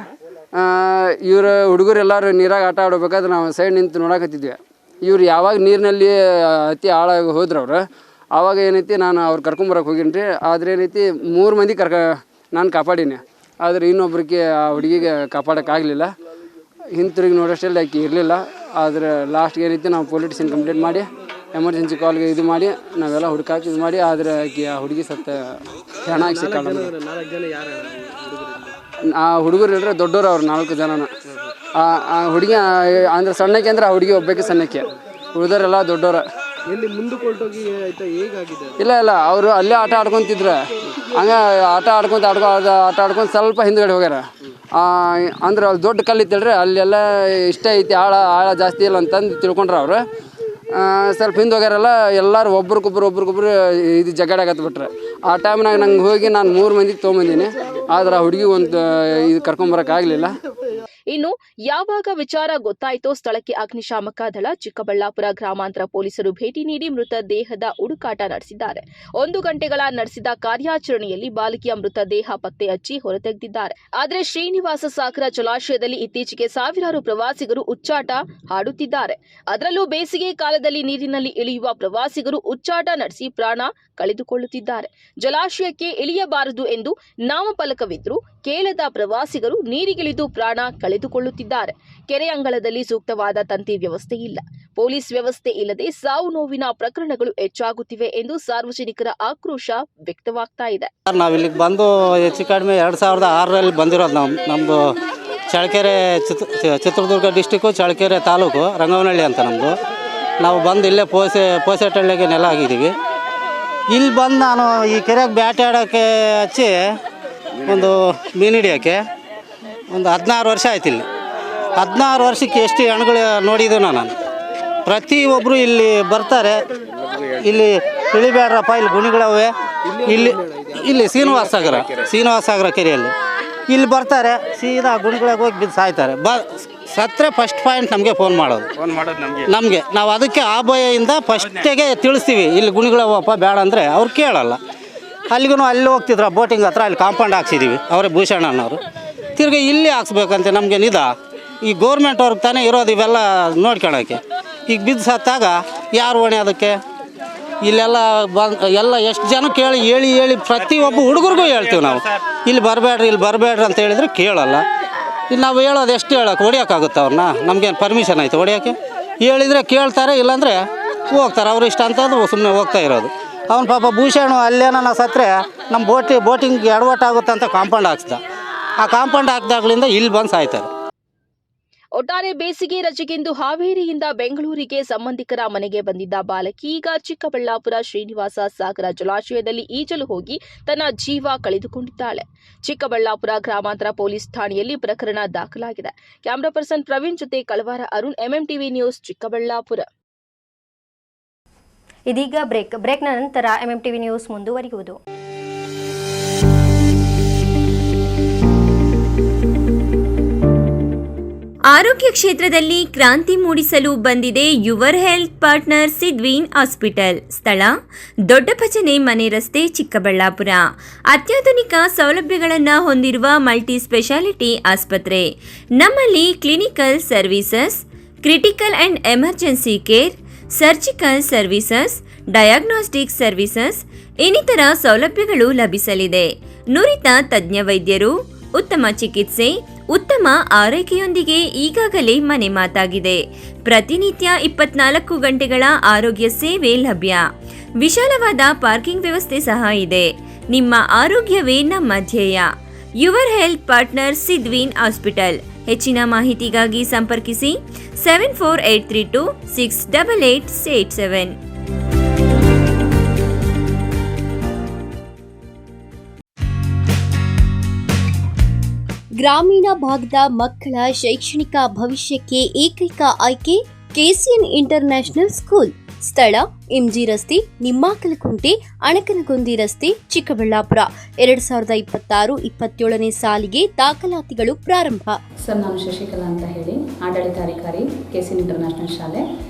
ಇವರು ಹುಡುಗರು ಎಲ್ಲರೂ ನೀರಾಗ ಆಟ ಆಡಬೇಕಾದ್ರೆ ನಾವು ಸೈಡ್ ನಿಂತು ನೋಡಕತ್ತಿದ್ವಿ. ಇವ್ರು ಯಾವಾಗ ನೀರಿನಲ್ಲಿ ಅತಿ ಆಳಾಗಿ ಹೋದ್ರವ್ರು, ಆವಾಗ ಏನೈತಿ ನಾನು ಅವ್ರು ಕರ್ಕೊಂಬರಕ್ಕೆ ಹೋಗೀನಿ ರೀ. ಆದರೆ ಏನೈತಿ 3 ಮಂದಿ ನಾನು ಕಾಪಾಡೀನಿ. ಆದರೆ ಇನ್ನೊಬ್ರಿಗೆ ಆ ಹುಡುಗಿಗೆ ಕಾಪಾಡೋಕ್ಕಾಗಲಿಲ್ಲ. ಹಿಂತಿರುಗಿ ನೋಡೋಷ್ಟೆಲ್ಲ ಆಕೆ ಇರಲಿಲ್ಲ. ಆದರೆ ಲಾಸ್ಟ್ಗೆ ಏನೈತಿ ನಾವು ಪೊಲೀಸ್ ಸ್ಟೇಷನ್ ಕಂಪ್ಲೇಂಟ್ ಮಾಡಿ ಎಮರ್ಜೆನ್ಸಿ ಕಾಲ್ಗೆ ಇದು ಮಾಡಿ ನಾವೆಲ್ಲ ಹುಡುಕಾಕಿ ಇದು ಮಾಡಿ, ಆದರೆ ಆಕೆ ಆ ಹುಡುಗಿ ಸತ್ತ ಹೆಣ ಸಿಕ್ಕಲ್ಲ. ಆ ಹುಡುಗರು ಹೇಳಿದ್ರೆ ದೊಡ್ಡವರು ಅವ್ರು 4 ಜನನ. ಆ ಹುಡುಗಿ ಅಂದರೆ ಸಣ್ಣಕ್ಕೆ ಅಂದ್ರೆ ಆ ಹುಡುಗಿ ಒಬ್ಬಕ್ಕೆ ಸಣ್ಣಕ್ಕೆ, ಉಳಿದವರೆಲ್ಲ ದೊಡ್ಡವ್ರ. ಇಲ್ಲ ಅವರು ಅಲ್ಲೇ ಆಟ ಆಡ್ಕೊತಿದ್ರು. ಹಂಗೆ ಆಟ ಆಡ್ಕೊಂಡು ಸ್ವಲ್ಪ ಹಿಂದ್ಗಡೆ ಹೋಗ್ಯಾರ. ಅಂದ್ರೆ ಅಲ್ಲಿ ದೊಡ್ಡ ಕಲ್ಲಿತ್ತಲ್ರಿ, ಅಲ್ಲೆಲ್ಲ ಇಷ್ಟ ಐತಿ, ಆಳ ಜಾಸ್ತಿ ಇಲ್ಲ ಅಂತಂದು ತಿಳ್ಕೊಂಡ್ರ ಅವ್ರು. ಸ್ವಲ್ಪ ಹಿಂದೆ ಹೋಗ್ಯಾರಲ್ಲ, ಎಲ್ಲರೂ ಒಬ್ರಿಗೊಬ್ರು ಇದು ಜಗಾಡಕತ್ಬಿಟ್ರೆ. ಆ ಟೈಮ್ನಾಗ ನಂಗೆ ಹೋಗಿ ನಾನು 3 ಮಂದಿಗೆ ತೊಗೊಂಬಂದೀನಿ. ಆದ್ರೆ ಆ ಹುಡುಗಿ ಒಂದು ಇದು ಕರ್ಕೊಂಬರೋಕ್ಕಾಗಲಿಲ್ಲ. ಇನ್ನು ಯಾವಾಗ ವಿಚಾರ ಗೊತ್ತಾಯಿತೋ ಸ್ಥಳಕ್ಕೆ ಅಗ್ನಿಶಾಮಕ ದಳ, ಚಿಕ್ಕಬಳ್ಳಾಪುರ ಗ್ರಾಮಾಂತರ ಪೊಲೀಸರು ಭೇಟಿ ನೀಡಿ ಮೃತ ದೇಹದ ಹುಡುಕಾಟ ನಡೆಸಿದ್ದಾರೆ. 1 ಗಂಟೆಗಳ ನಡೆಸಿದ ಕಾರ್ಯಾಚರಣೆಯಲ್ಲಿ ಬಾಲಕಿಯ ಮೃತದೇಹ ಪತ್ತೆ ಹಚ್ಚಿ ಹೊರತೆಗೆದಿದ್ದಾರೆ. ಆದರೆ ಶ್ರೀನಿವಾಸ ಸಾಗರ ಜಲಾಶಯದಲ್ಲಿ ಇತ್ತೀಚೆಗೆ ಸಾವಿರಾರು ಪ್ರವಾಸಿಗರು ಉಚ್ಚಾಟ ಹಾಡುತ್ತಿದ್ದಾರೆ. ಅದರಲ್ಲೂ ಬೇಸಿಗೆ ಕಾಲದಲ್ಲಿ ನೀರಿನಲ್ಲಿ ಇಳಿಯುವ ಪ್ರವಾಸಿಗರು ಉಚ್ಚಾಟ ನಡೆಸಿ ಪ್ರಾಣ ಕಳೆದುಕೊಳ್ಳುತ್ತಿದ್ದಾರೆ. ಜಲಾಶಯಕ್ಕೆ ಇಳಿಯಬಾರದು ಎಂದು ನಾಮಫಲಕವಿದ್ರೂ ಕೇಳದ ಪ್ರವಾಸಿಗರು ನೀರಿಗಿಳಿದು ಪ್ರಾಣ ಕಳೆದುಕೊಳ್ಳುತ್ತಿದ್ದಾರೆ. ಕೆರೆ ಅಂಗಳದಲ್ಲಿ ಸೂಕ್ತವಾದ ತಂತಿ ವ್ಯವಸ್ಥೆ ಇಲ್ಲ, ಪೊಲೀಸ್ ವ್ಯವಸ್ಥೆ ಇಲ್ಲದೆ ಸಾವು ನೋವಿನ ಪ್ರಕರಣಗಳು ಹೆಚ್ಚಾಗುತ್ತಿವೆ ಎಂದು ಸಾರ್ವಜನಿಕರ ಆಕ್ರೋಶ ವ್ಯಕ್ತವಾಗ್ತಾ ಇದೆ. ನಾವು ಇಲ್ಲಿಗೆ ಬಂದು ಹೆಚ್ಚು ಕಡಿಮೆ 2006ರಲ್ಲಿ ಬಂದಿರೋದು. ನಮ್ಮದು ಚಳ್ಳಕೆರೆ, ಚಿತ್ರದುರ್ಗ ಡಿಸ್ಟಿಕ್ಕು, ಚಳ್ಳಕೆರೆ ತಾಲೂಕು, ರಂಗವನಹಳ್ಳಿ ಅಂತ ನಮ್ಮದು. ನಾವು ಬಂದು ಇಲ್ಲೇ ಪೋಸೆಟಳ್ಳಿಗೆ ನೆಲ ಆಗಿದ್ದೀವಿ. ಇಲ್ಲಿ ಬಂದು ನಾನು ಈ ಕೆರೆಗೆ ಬ್ಯಾಟೆ ಆಡೋಕ್ಕೆ ಹಚ್ಚಿ ಒಂದು ಮೀನು ಹಿಡಿಯೋಕ್ಕೆ ಒಂದು 16 ವರ್ಷ ಆಯ್ತು. ಇಲ್ಲಿ 16 ವರ್ಷಕ್ಕೆ ಎಷ್ಟು ಹೆಣ್ಗಳು ನೋಡಿದ್ದು ನಾನು. ಪ್ರತಿಯೊಬ್ಬರು ಇಲ್ಲಿ ಬರ್ತಾರೆ, ಇಲ್ಲಿ ಇಳಿಬೇಡ್ರಪ್ಪ, ಇಲ್ಲಿ ಗುಣಿಗಳವೆ, ಇಲ್ಲಿ ಶ್ರೀನಿವಾಸ ಸಾಗರ ಕೆರೆಯಲ್ಲಿ ಇಲ್ಲಿ ಬರ್ತಾರೆ, ಸೀದಾ ಗುಣಿಗಳಿಗೆ ಹೋಗಿ ಬಿದ್ದು ಸಾಯ್ತಾರೆ. ಸತ್ತರೆ ಫಸ್ಟ್ ಪಾಯಿಂಟ್ ನಮಗೆ ಫೋನ್ ಮಾಡೋದು ನಮಗೆ. ನಾವು ಅದಕ್ಕೆ ಆ ಭಯದಿಂದ ಫಸ್ಟಿಗೆ ತಿಳಿಸ್ತೀವಿ, ಇಲ್ಲಿ ಗುಣಿಗಳವಪ್ಪ ಬೇಡ ಅಂದರೆ ಅವ್ರು ಕೇಳಲ್ಲ. ಅಲ್ಲಿಗೂ ಅಲ್ಲಿ ಹೋಗ್ತಿದ್ರು ಬೋಟಿಂಗ್ ಹತ್ರ, ಅಲ್ಲಿ ಕಾಂಪೌಂಡ್ ಹಾಕ್ಸಿದ್ದೀವಿ, ಅವರೇ ಭೂಷಣ ಅನ್ನೋರು. ತಿರ್ಗಿ ಇಲ್ಲಿ ಹಾಕ್ಸ್ಬೇಕಂತೆ ನಮಗೆ ಈ ಗೌರ್ಮೆಂಟ್ ಅವ್ರಿಗೆ ತಾನೇ ಇರೋದು ಇವೆಲ್ಲ ನೋಡ್ಕೊಳ್ಳೋಕ್ಕೆ. ಈಗ ಬಿದ್ದು ಸತ್ತಾಗ ಯಾರು ಹೊಣೆ ಅದಕ್ಕೆ? ಇಲ್ಲೆಲ್ಲ ಎಲ್ಲ ಎಷ್ಟು ಜನ ಹೇಳಿ ಪ್ರತಿಯೊಬ್ಬ ಹುಡುಗರಿಗೂ ಹೇಳ್ತೀವಿ ನಾವು, ಇಲ್ಲಿ ಬರಬೇಡ್ರಿ ಅಂತ ಹೇಳಿದ್ರೆ ಕೇಳಲ್ಲ. ಇಲ್ಲಿ ನಾವು ಹೇಳೋದು ಎಷ್ಟು ಹೊಡಿಯೋಕ್ಕಾಗುತ್ತೆ ಅವ್ರನ್ನ? ನಮಗೇನು ಪರ್ಮಿಷನ್ ಆಯಿತು ಹೊಡಿಯೋಕ್ಕೆ? ಹೇಳಿದರೆ ಕೇಳ್ತಾರೆ, ಇಲ್ಲಾಂದರೆ ಹೋಗ್ತಾರೆ. ಅವ್ರು ಇಷ್ಟ ಅಂತಂದು ಸುಮ್ಮನೆ ಹೋಗ್ತಾ ಇರೋದು. ಅವ್ನು ಪಾಪ ಭೂಷಣ ಅಲ್ಲೇನ ಸತ್ತರೆ ನಮ್ಮ ಬೋಟಿಂಗ್ ಎಡವಟ್ಟಾಗುತ್ತೆ ಅಂತ ಕಾಂಪೌಂಡ್ ಹಾಕ್ಸ್ದ. ಆ ಕಾಂಪೌಂಡ್ ಹಾಕಿದಾಗ್ಲಿಂದ ಇಲ್ಲಿ ಬಂದು ಸಾಯ್ತಾರೆ. ಒಟ್ಟಾರೆ ಬೇಸಿಗೆ ರಜೆಗೆಂದು ಹಾವೇರಿಯಿಂದ ಬೆಂಗಳೂರಿಗೆ ಸಂಬಂಧಿಕರ ಮನೆಗೆ ಬಂದಿದ್ದ ಬಾಲಕಿ ಈಗ ಚಿಕ್ಕಬಳ್ಳಾಪುರ ಶ್ರೀನಿವಾಸ ಸಾಗರ ಜಲಾಶಯದಲ್ಲಿ ಈಜಲು ಹೋಗಿ ತನ್ನ ಜೀವ ಕಳೆದುಕೊಂಡಿದ್ದಾಳೆ. ಚಿಕ್ಕಬಳ್ಳಾಪುರ ಗ್ರಾಮಾಂತರ ಪೊಲೀಸ್ ಠಾಣೆಯಲ್ಲಿ ಪ್ರಕರಣ ದಾಖಲಾಗಿದೆ. ಕ್ಯಾಮರಾ ಪರ್ಸನ್ ಪ್ರವೀಣ್ ಜೊತೆ ಕಳವಾರ ಅರುಣ್, ಎಂಎಂಟಿವಿ ನ್ಯೂಸ್, ಚಿಕ್ಕಬಳ್ಳಾಪುರ. ಇದೀಗ ಬ್ರೇಕ್ನ ನಂತರ ಎಂಎಂಟಿವಿ ನ್ಯೂಸ್ ಮುಂದುವರಿಯುವುದು. ಆರೋಗ್ಯ ಕ್ಷೇತ್ರದಲ್ಲಿ ಕ್ರಾಂತಿ ಮೂಡಿಸಲು ಬಂದಿದೆ ಯುವರ್ ಹೆಲ್ತ್ ಪಾರ್ಟ್ನರ್ ಸಿದ್ವೀನ್ ಹಾಸ್ಪಿಟಲ್. ಸ್ಥಳ ದೊಡ್ಡಭಜನೆ ಮನೆ ರಸ್ತೆ, ಚಿಕ್ಕಬಳ್ಳಾಪುರ. ಅತ್ಯಾಧುನಿಕ ಸೌಲಭ್ಯಗಳನ್ನು ಹೊಂದಿರುವ ಮಲ್ಟಿ ಸ್ಪೆಷಾಲಿಟಿ ಆಸ್ಪತ್ರೆ. ನಮ್ಮಲ್ಲಿ clinical services, critical and emergency care, surgical services, diagnostic services ಇನ್ನಿತರ ಸೌಲಭ್ಯಗಳು ಲಭಿಸಲಿದೆ. ನುರಿತ ತಜ್ಞ ವೈದ್ಯರು, ಉತ್ತಮ ಚಿಕಿತ್ಸೆ, ಉತ್ತಮ ಆರೈಕೆಯೊಂದಿಗೆ ಈಗಾಗಲೇ ಮನೆ ಮಾತಾಗಿದೆ. ಪ್ರತಿನಿತ್ಯ 24 ಗಂಟೆಗಳ ಆರೋಗ್ಯ ಸೇವೆ ಲಭ್ಯ. ವಿಶಾಲವಾದ ಪಾರ್ಕಿಂಗ್ ವ್ಯವಸ್ಥೆ ಸಹ ಇದೆ. ನಿಮ್ಮ ಆರೋಗ್ಯವೇ ನಮ್ಮ ಧ್ಯೇಯ. ಯುವರ್ ಹೆಲ್ತ್ ಪಾರ್ಟ್ನರ್ ಸಿದ್ವೀನ್ ಹಾಸ್ಪಿಟಲ್. ಹೆಚ್ಚಿನ ಮಾಹಿತಿಗಾಗಿ ಸಂಪರ್ಕಿಸಿ 74832 68887. ಗ್ರಾಮೀಣ ಭಾಗದ ಮಕ್ಕಳ ಶೈಕ್ಷಣಿಕ ಭವಿಷ್ಯಕ್ಕೆ ಏಕೈಕ ಆಯ್ಕೆ ಕೆಸಿಎನ್ ಇಂಟರ್ನ್ಯಾಷನಲ್ ಸ್ಕೂಲ್. ಸ್ಥಳ ಎಂಜಿ ರಸ್ತೆ, ನಿಮ್ಮಾಕಲಕುಂಟೆ, ಅಣಕನಗೊಂದಿ ರಸ್ತೆ, ಚಿಕ್ಕಬಳ್ಳಾಪುರ. 2026-27ನೇ ಸಾಲಿಗೆ ದಾಖಲಾತಿಗಳು ಪ್ರಾರಂಭ. ಸರ್, ನಾನು ಶಶಿಕಲಾ ಅಂತ ಹೇಳಿ, ಆಡಳಿತಾಧಿಕಾರಿ ಕೆಸಿಎನ್ ಇಂಟರ್ನ್ಯಾಷನಲ್ ಶಾಲೆ.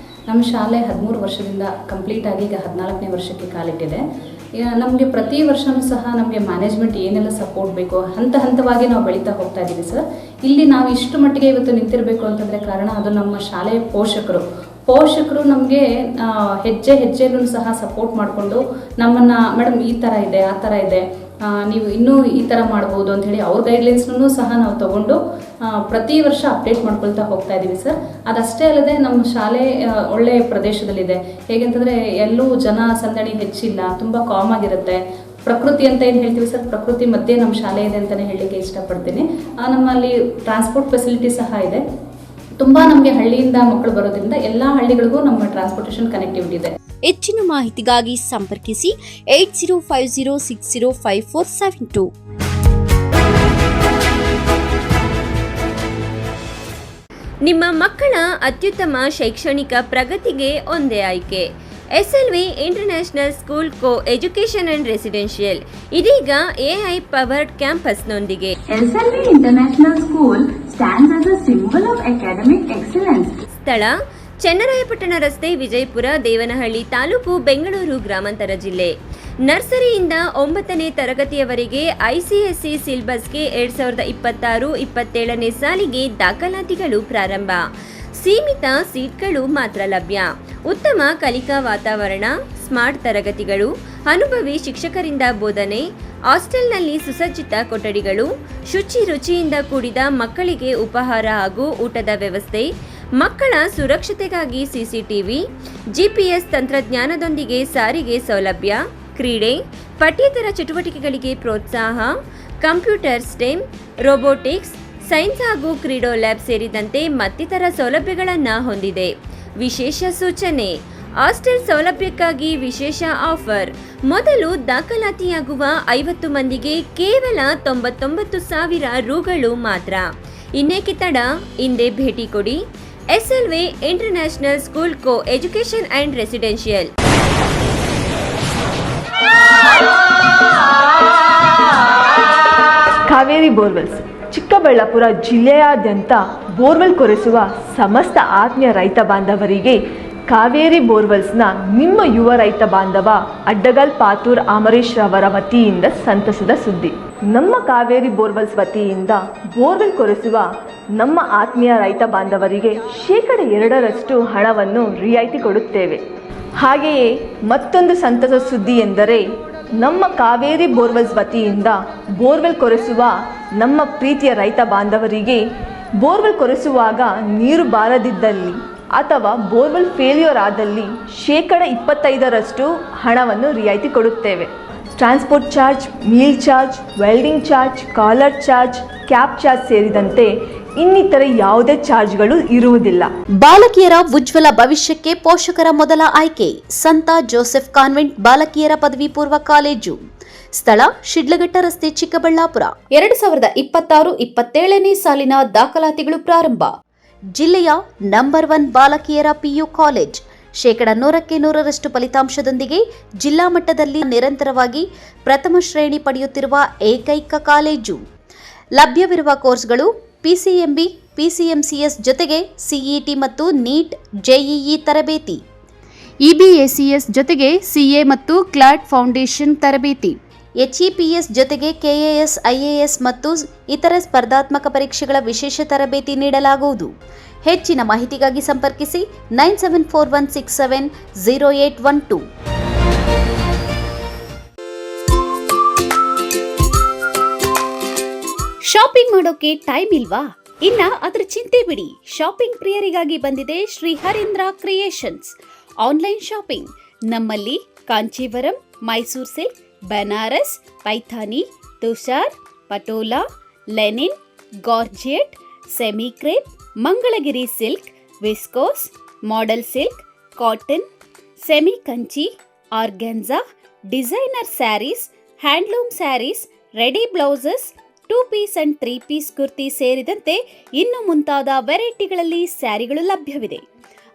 ನಮ್ಮ ಶಾಲೆ 13 ವರ್ಷದಿಂದ ಕಂಪ್ಲೀಟ್ ಆಗಿ ಈಗ 14ನೇ ವರ್ಷಕ್ಕೆ ಕಾಲಿಟ್ಟಿದೆ. ನಮಗೆ ಪ್ರತಿ ವರ್ಷವೂ ಸಹ ನಮಗೆ ಮ್ಯಾನೇಜ್ಮೆಂಟ್ ಏನೆಲ್ಲ ಸಪೋರ್ಟ್ ಬೇಕೋ ಹಂತವಾಗಿ ನಾವು ಬೆಳೀತಾ ಹೋಗ್ತಾ ಇದ್ದೀವಿ ಸರ್. ಇಲ್ಲಿ ನಾವು ಇಷ್ಟು ಮಟ್ಟಿಗೆ ಇವತ್ತು ನಿಂತಿರಬೇಕು ಅಂತಂದರೆ ಕಾರಣ ಅದು ನಮ್ಮ ಶಾಲೆಯ ಪೋಷಕರು ನಮಗೆ ಹೆಜ್ಜೆಯಲ್ಲೂ ಸಹ ಸಪೋರ್ಟ್ ಮಾಡಿಕೊಂಡು ನಮ್ಮನ್ನು, ಮೇಡಮ್ ಈ ಥರ ಇದೆ, ಆ ಥರ ಇದೆ, ನೀವು ಇನ್ನೂ ಈ ಥರ ಮಾಡ್ಬೋದು ಅಂಥೇಳಿ ಅವ್ರ ಗೈಡ್ಲೈನ್ಸ್ನೂ ಸಹ ನಾವು ತೊಗೊಂಡು ಪ್ರತಿ ವರ್ಷ ಅಪ್ಡೇಟ್ ಮಾಡ್ಕೊಳ್ತಾ ಹೋಗ್ತಾ ಇದ್ದೀವಿ ಸರ್. ಅದಷ್ಟೇ ಅಲ್ಲದೆ ನಮ್ಮ ಶಾಲೆ ಒಳ್ಳೆಯ ಪ್ರದೇಶದಲ್ಲಿದೆ. ಹೇಗೆಂತಂದರೆ ಎಲ್ಲೂ ಜನ ಸಂದಣಿ ಹೆಚ್ಚಿಲ್ಲ, ತುಂಬ ಕಾಮ್ ಆಗಿರುತ್ತೆ. ಪ್ರಕೃತಿ ಅಂತ ಏನು ಹೇಳ್ತೀವಿ ಸರ್, ಪ್ರಕೃತಿ ಮಧ್ಯೆ ನಮ್ಮ ಶಾಲೆ ಇದೆ ಅಂತಲೇ ಹೇಳಲಿಕ್ಕೆ ಇಷ್ಟಪಡ್ತೀನಿ. ನಮ್ಮಲ್ಲಿ ಟ್ರಾನ್ಸ್ಪೋರ್ಟ್ ಫೆಸಿಲಿಟಿ ಸಹ ಇದೆ. ತುಂಬ ನಮಗೆ ಹಳ್ಳಿಯಿಂದ ಮಕ್ಕಳು ಬರೋದ್ರಿಂದ ಎಲ್ಲ ಹಳ್ಳಿಗಳಿಗೂ ನಮ್ಮ ಟ್ರಾನ್ಸ್ಪೋರ್ಟೇಷನ್ ಕನೆಕ್ಟಿವಿಟಿ ಇದೆ. ಹೆಚ್ಚಿನ ಮಾಹಿತಿಗಾಗಿ ಸಂಪರ್ಕಿಸಿ 8050605472. ನಿಮ್ಮ ಮಕ್ಕಳ ಅತ್ಯುತ್ತಮ ಶೈಕ್ಷಣಿಕ ಪ್ರಗತಿಗೆ ಒಂದೇ ಆಯ್ಕೆ. SLV international school co education and residential. ಇದೀಗ ಎಐ ಪವರ್ಡ್ ಕ್ಯಾಂಪಸ್ನೊಂದಿಗೆ. SLV international school stands as a symbol of academic excellence. ಸ್ಥಳ ಚನ್ನರಾಯಪಟ್ಟಣ ರಸ್ತೆ, ವಿಜಯಪುರ, ದೇವನಹಳ್ಳಿ ತಾಲೂಕು, ಬೆಂಗಳೂರು ಗ್ರಾಮಾಂತರ ಜಿಲ್ಲೆ. ನರ್ಸರಿಯಿಂದ 9ನೇ ತರಗತಿಯವರೆಗೆ ಐಸಿಎಸ್ಸಿ ಸಿಲೆಬಸ್ಗೆ 2026-27ನೇ ಸಾಲಿಗೆ ದಾಖಲಾತಿಗಳು ಪ್ರಾರಂಭ. ಸೀಮಿತ ಸೀಟ್ಗಳು ಮಾತ್ರ ಲಭ್ಯ. ಉತ್ತಮ ಕಲಿಕಾ ವಾತಾವರಣ, ಸ್ಮಾರ್ಟ್ ತರಗತಿಗಳು, ಅನುಭವಿ ಶಿಕ್ಷಕರಿಂದ ಬೋಧನೆ, ಹಾಸ್ಟೆಲ್ನಲ್ಲಿ ಸುಸಜ್ಜಿತ ಕೊಠಡಿಗಳು, ರುಚಿಯಿಂದ ಕೂಡಿದ ಮಕ್ಕಳಿಗೆ ಉಪಹಾರ ಹಾಗೂ ಊಟದ ವ್ಯವಸ್ಥೆ, ಮಕ್ಕಳ ಸುರಕ್ಷತೆಗಾಗಿ ಸಿಸಿಟಿವಿ, ಜಿಪಿಎಸ್ ತಂತ್ರಜ್ಞಾನದೊಂದಿಗೆ ಸಾರಿಗೆ ಸೌಲಭ್ಯ, ಕ್ರೀಡೆ, ಪಠ್ಯೇತರ ಚಟುವಟಿಕೆಗಳಿಗೆ ಪ್ರೋತ್ಸಾಹ, ಕಂಪ್ಯೂಟರ್, ಸ್ಟೆಮ್, ರೋಬೋಟಿಕ್ಸ್, ಸೈನ್ಸ್ ಹಾಗೂ ಕ್ರೀಡೋ ಲ್ಯಾಬ್ ಸೇರಿದಂತೆ ಮತ್ತಿತರ ಸೌಲಭ್ಯಗಳನ್ನು ಹೊಂದಿದೆ. ವಿಶೇಷ ಸೂಚನೆ: ಹಾಸ್ಟೆಲ್ ಸೌಲಭ್ಯಕ್ಕಾಗಿ ವಿಶೇಷ ಆಫರ್. ಮೊದಲು ದಾಖಲಾತಿಯಾಗುವ 50 ಮಂದಿಗೆ ಕೇವಲ 99,000 ರೂಗಳು ಮಾತ್ರ. ಇನ್ನೇಕೆ ತಡ? ಹಿಂದೆ ಭೇಟಿ ಕೊಡಿ. SLV international school co education and residential. Kaveri borewells. Chikkaballapur ಜಿಲ್ಲೆಯಾದ್ಯಂತ ಬೋರ್ವೆಲ್ ಕೊರೆಸುವ ಸಮಸ್ತ ಆತ್ಮೀಯ ರೈತ ಬಾಂಧವರಿಗೆ ಕಾವೇರಿ ಬೋರ್ವೆಲ್ಸ್ನ ನಿಮ್ಮ ಯುವ ರೈತ ಬಾಂಧವ ಅಡ್ಡಗಲ್ ಪಾತೂರ್ ಅಮರೀಶ್ ರವರ ವತಿಯಿಂದ ಸಂತಸದ ಸುದ್ದಿ. ನಮ್ಮ ಕಾವೇರಿ ಬೋರ್ವೆಲ್ಸ್ ವತಿಯಿಂದ ಬೋರ್ವೆಲ್ ಕೊರೆಸುವ ನಮ್ಮ ಆತ್ಮೀಯ ರೈತ ಬಾಂಧವರಿಗೆ 2% ಹಣವನ್ನು ರಿಯಾಯಿತಿ ಕೊಡುತ್ತೇವೆ. ಹಾಗೆಯೇ ಮತ್ತೊಂದು ಸಂತಸ ಸುದ್ದಿ ಎಂದರೆ ನಮ್ಮ ಕಾವೇರಿ ಬೋರ್ವೆಲ್ಸ್ ವತಿಯಿಂದ ಬೋರ್ವೆಲ್ ಕೊರೆಸುವ ನಮ್ಮ ಪ್ರೀತಿಯ ರೈತ ಬಾಂಧವರಿಗೆ ಬೋರ್ವೆಲ್ ಕೊರೆಸುವಾಗ ನೀರು ಬಾರದಿದ್ದಲ್ಲಿ ಅಥವಾ ಬೋರ್ವೆಲ್ ಫೇಲ್ಯೂರ್ ಆದಲ್ಲಿ 25% ಹಣವನ್ನು ರಿಯಾಯಿತಿ ಕೊಡುತ್ತೇವೆ. Transport charge, meal charge, welding charge, collar charge, cab charge ಸೇರಿದಂತೆ ಇನ್ನಿತರೆ ಯಾವುದೇ ಚಾರ್ಜ್ಗಳು ಇರುವುದಿಲ್ಲ. ಬಾಲಕಿಯರ ಉಜ್ವಲ ಭವಿಷ್ಯಕ್ಕೆ ಪೋಷಕರ ಮೊದಲ ಆಯ್ಕೆ ಸಂತ ಜೋಸೆಫ್ ಕಾನ್ವೆಂಟ್ ಬಾಲಕಿಯರ ಪದವಿ ಪೂರ್ವ ಕಾಲೇಜು. ಸ್ಥಳ ಶಿಡ್ಲಘಟ್ಟ ರಸ್ತೆ, ಚಿಕ್ಕಬಳ್ಳಾಪುರ. 2026-27ನೇ ಸಾಲಿನ ದಾಖಲಾತಿಗಳು ಪ್ರಾರಂಭ. ಜಿಲ್ಲೆಯ ನಂಬರ್ 1 ಬಾಲಕಿಯರ ಪಿಯು ಕಾಲೇಜ್. 100% ಫಲಿತಾಂಶದೊಂದಿಗೆ ಜಿಲ್ಲಾ ಮಟ್ಟದಲ್ಲಿ ನಿರಂತರವಾಗಿ ಪ್ರಥಮ ಶ್ರೇಣಿ ಪಡೆಯುತ್ತಿರುವ ಏಕೈಕ ಕಾಲೇಜು. ಲಭ್ಯವಿರುವ ಕೋರ್ಸ್ಗಳು PCMB, PCMCS ಜೊತೆಗೆ CET ಮತ್ತು NEET, JEE ತರಬೇತಿ. EBACS ಜೊತೆಗೆ CA ಮತ್ತು ಕ್ಲಾಟ್ ಫೌಂಡೇಶನ್ ತರಬೇತಿ. HEPS ಜೊತೆಗೆ KAS, IAS ಮತ್ತು ಇತರ ಸ್ಪರ್ಧಾತ್ಮಕ ಪರೀಕ್ಷೆಗಳ ವಿಶೇಷ ತರಬೇತಿ ನೀಡಲಾಗುವುದು. ಹೆಚ್ಚಿನ ಮಾಹಿತಿಗಾಗಿ ಸಂಪರ್ಕಿಸಿ 9741670812. ಶಾಪಿಂಗ್ ಮಾಡೋಕೆ ಟೈಮ್ ಇಲ್ವಾ? ಇನ್ನ ಅದರ ಚಿಂತೆ ಬಿಡಿ. ಶಾಪಿಂಗ್ ಪ್ರಿಯರಿಗಾಗಿ ಬಂದಿದೆ Shri Harindra creations online shopping. ನಮ್ಮಲ್ಲಿ Kanchivaram, Mysuru silk, Banaras, Paithani, Tussar, Patola, linen, georgette, semi crepe, Mangalagiri silk, viscose, modal silk, cotton, semi Kanchi, organza, designer sarees, handloom sarees, ready blouses, 2 piece and 3 piece kurti ಸೇರಿದಂತೆ ಇನ್ನು ಮುಂತಾದ ವೆರೈಟಿಗಳಲ್ಲಿ ಸ್ಯಾರಿಗಳು ಲಭ್ಯವಿದೆ.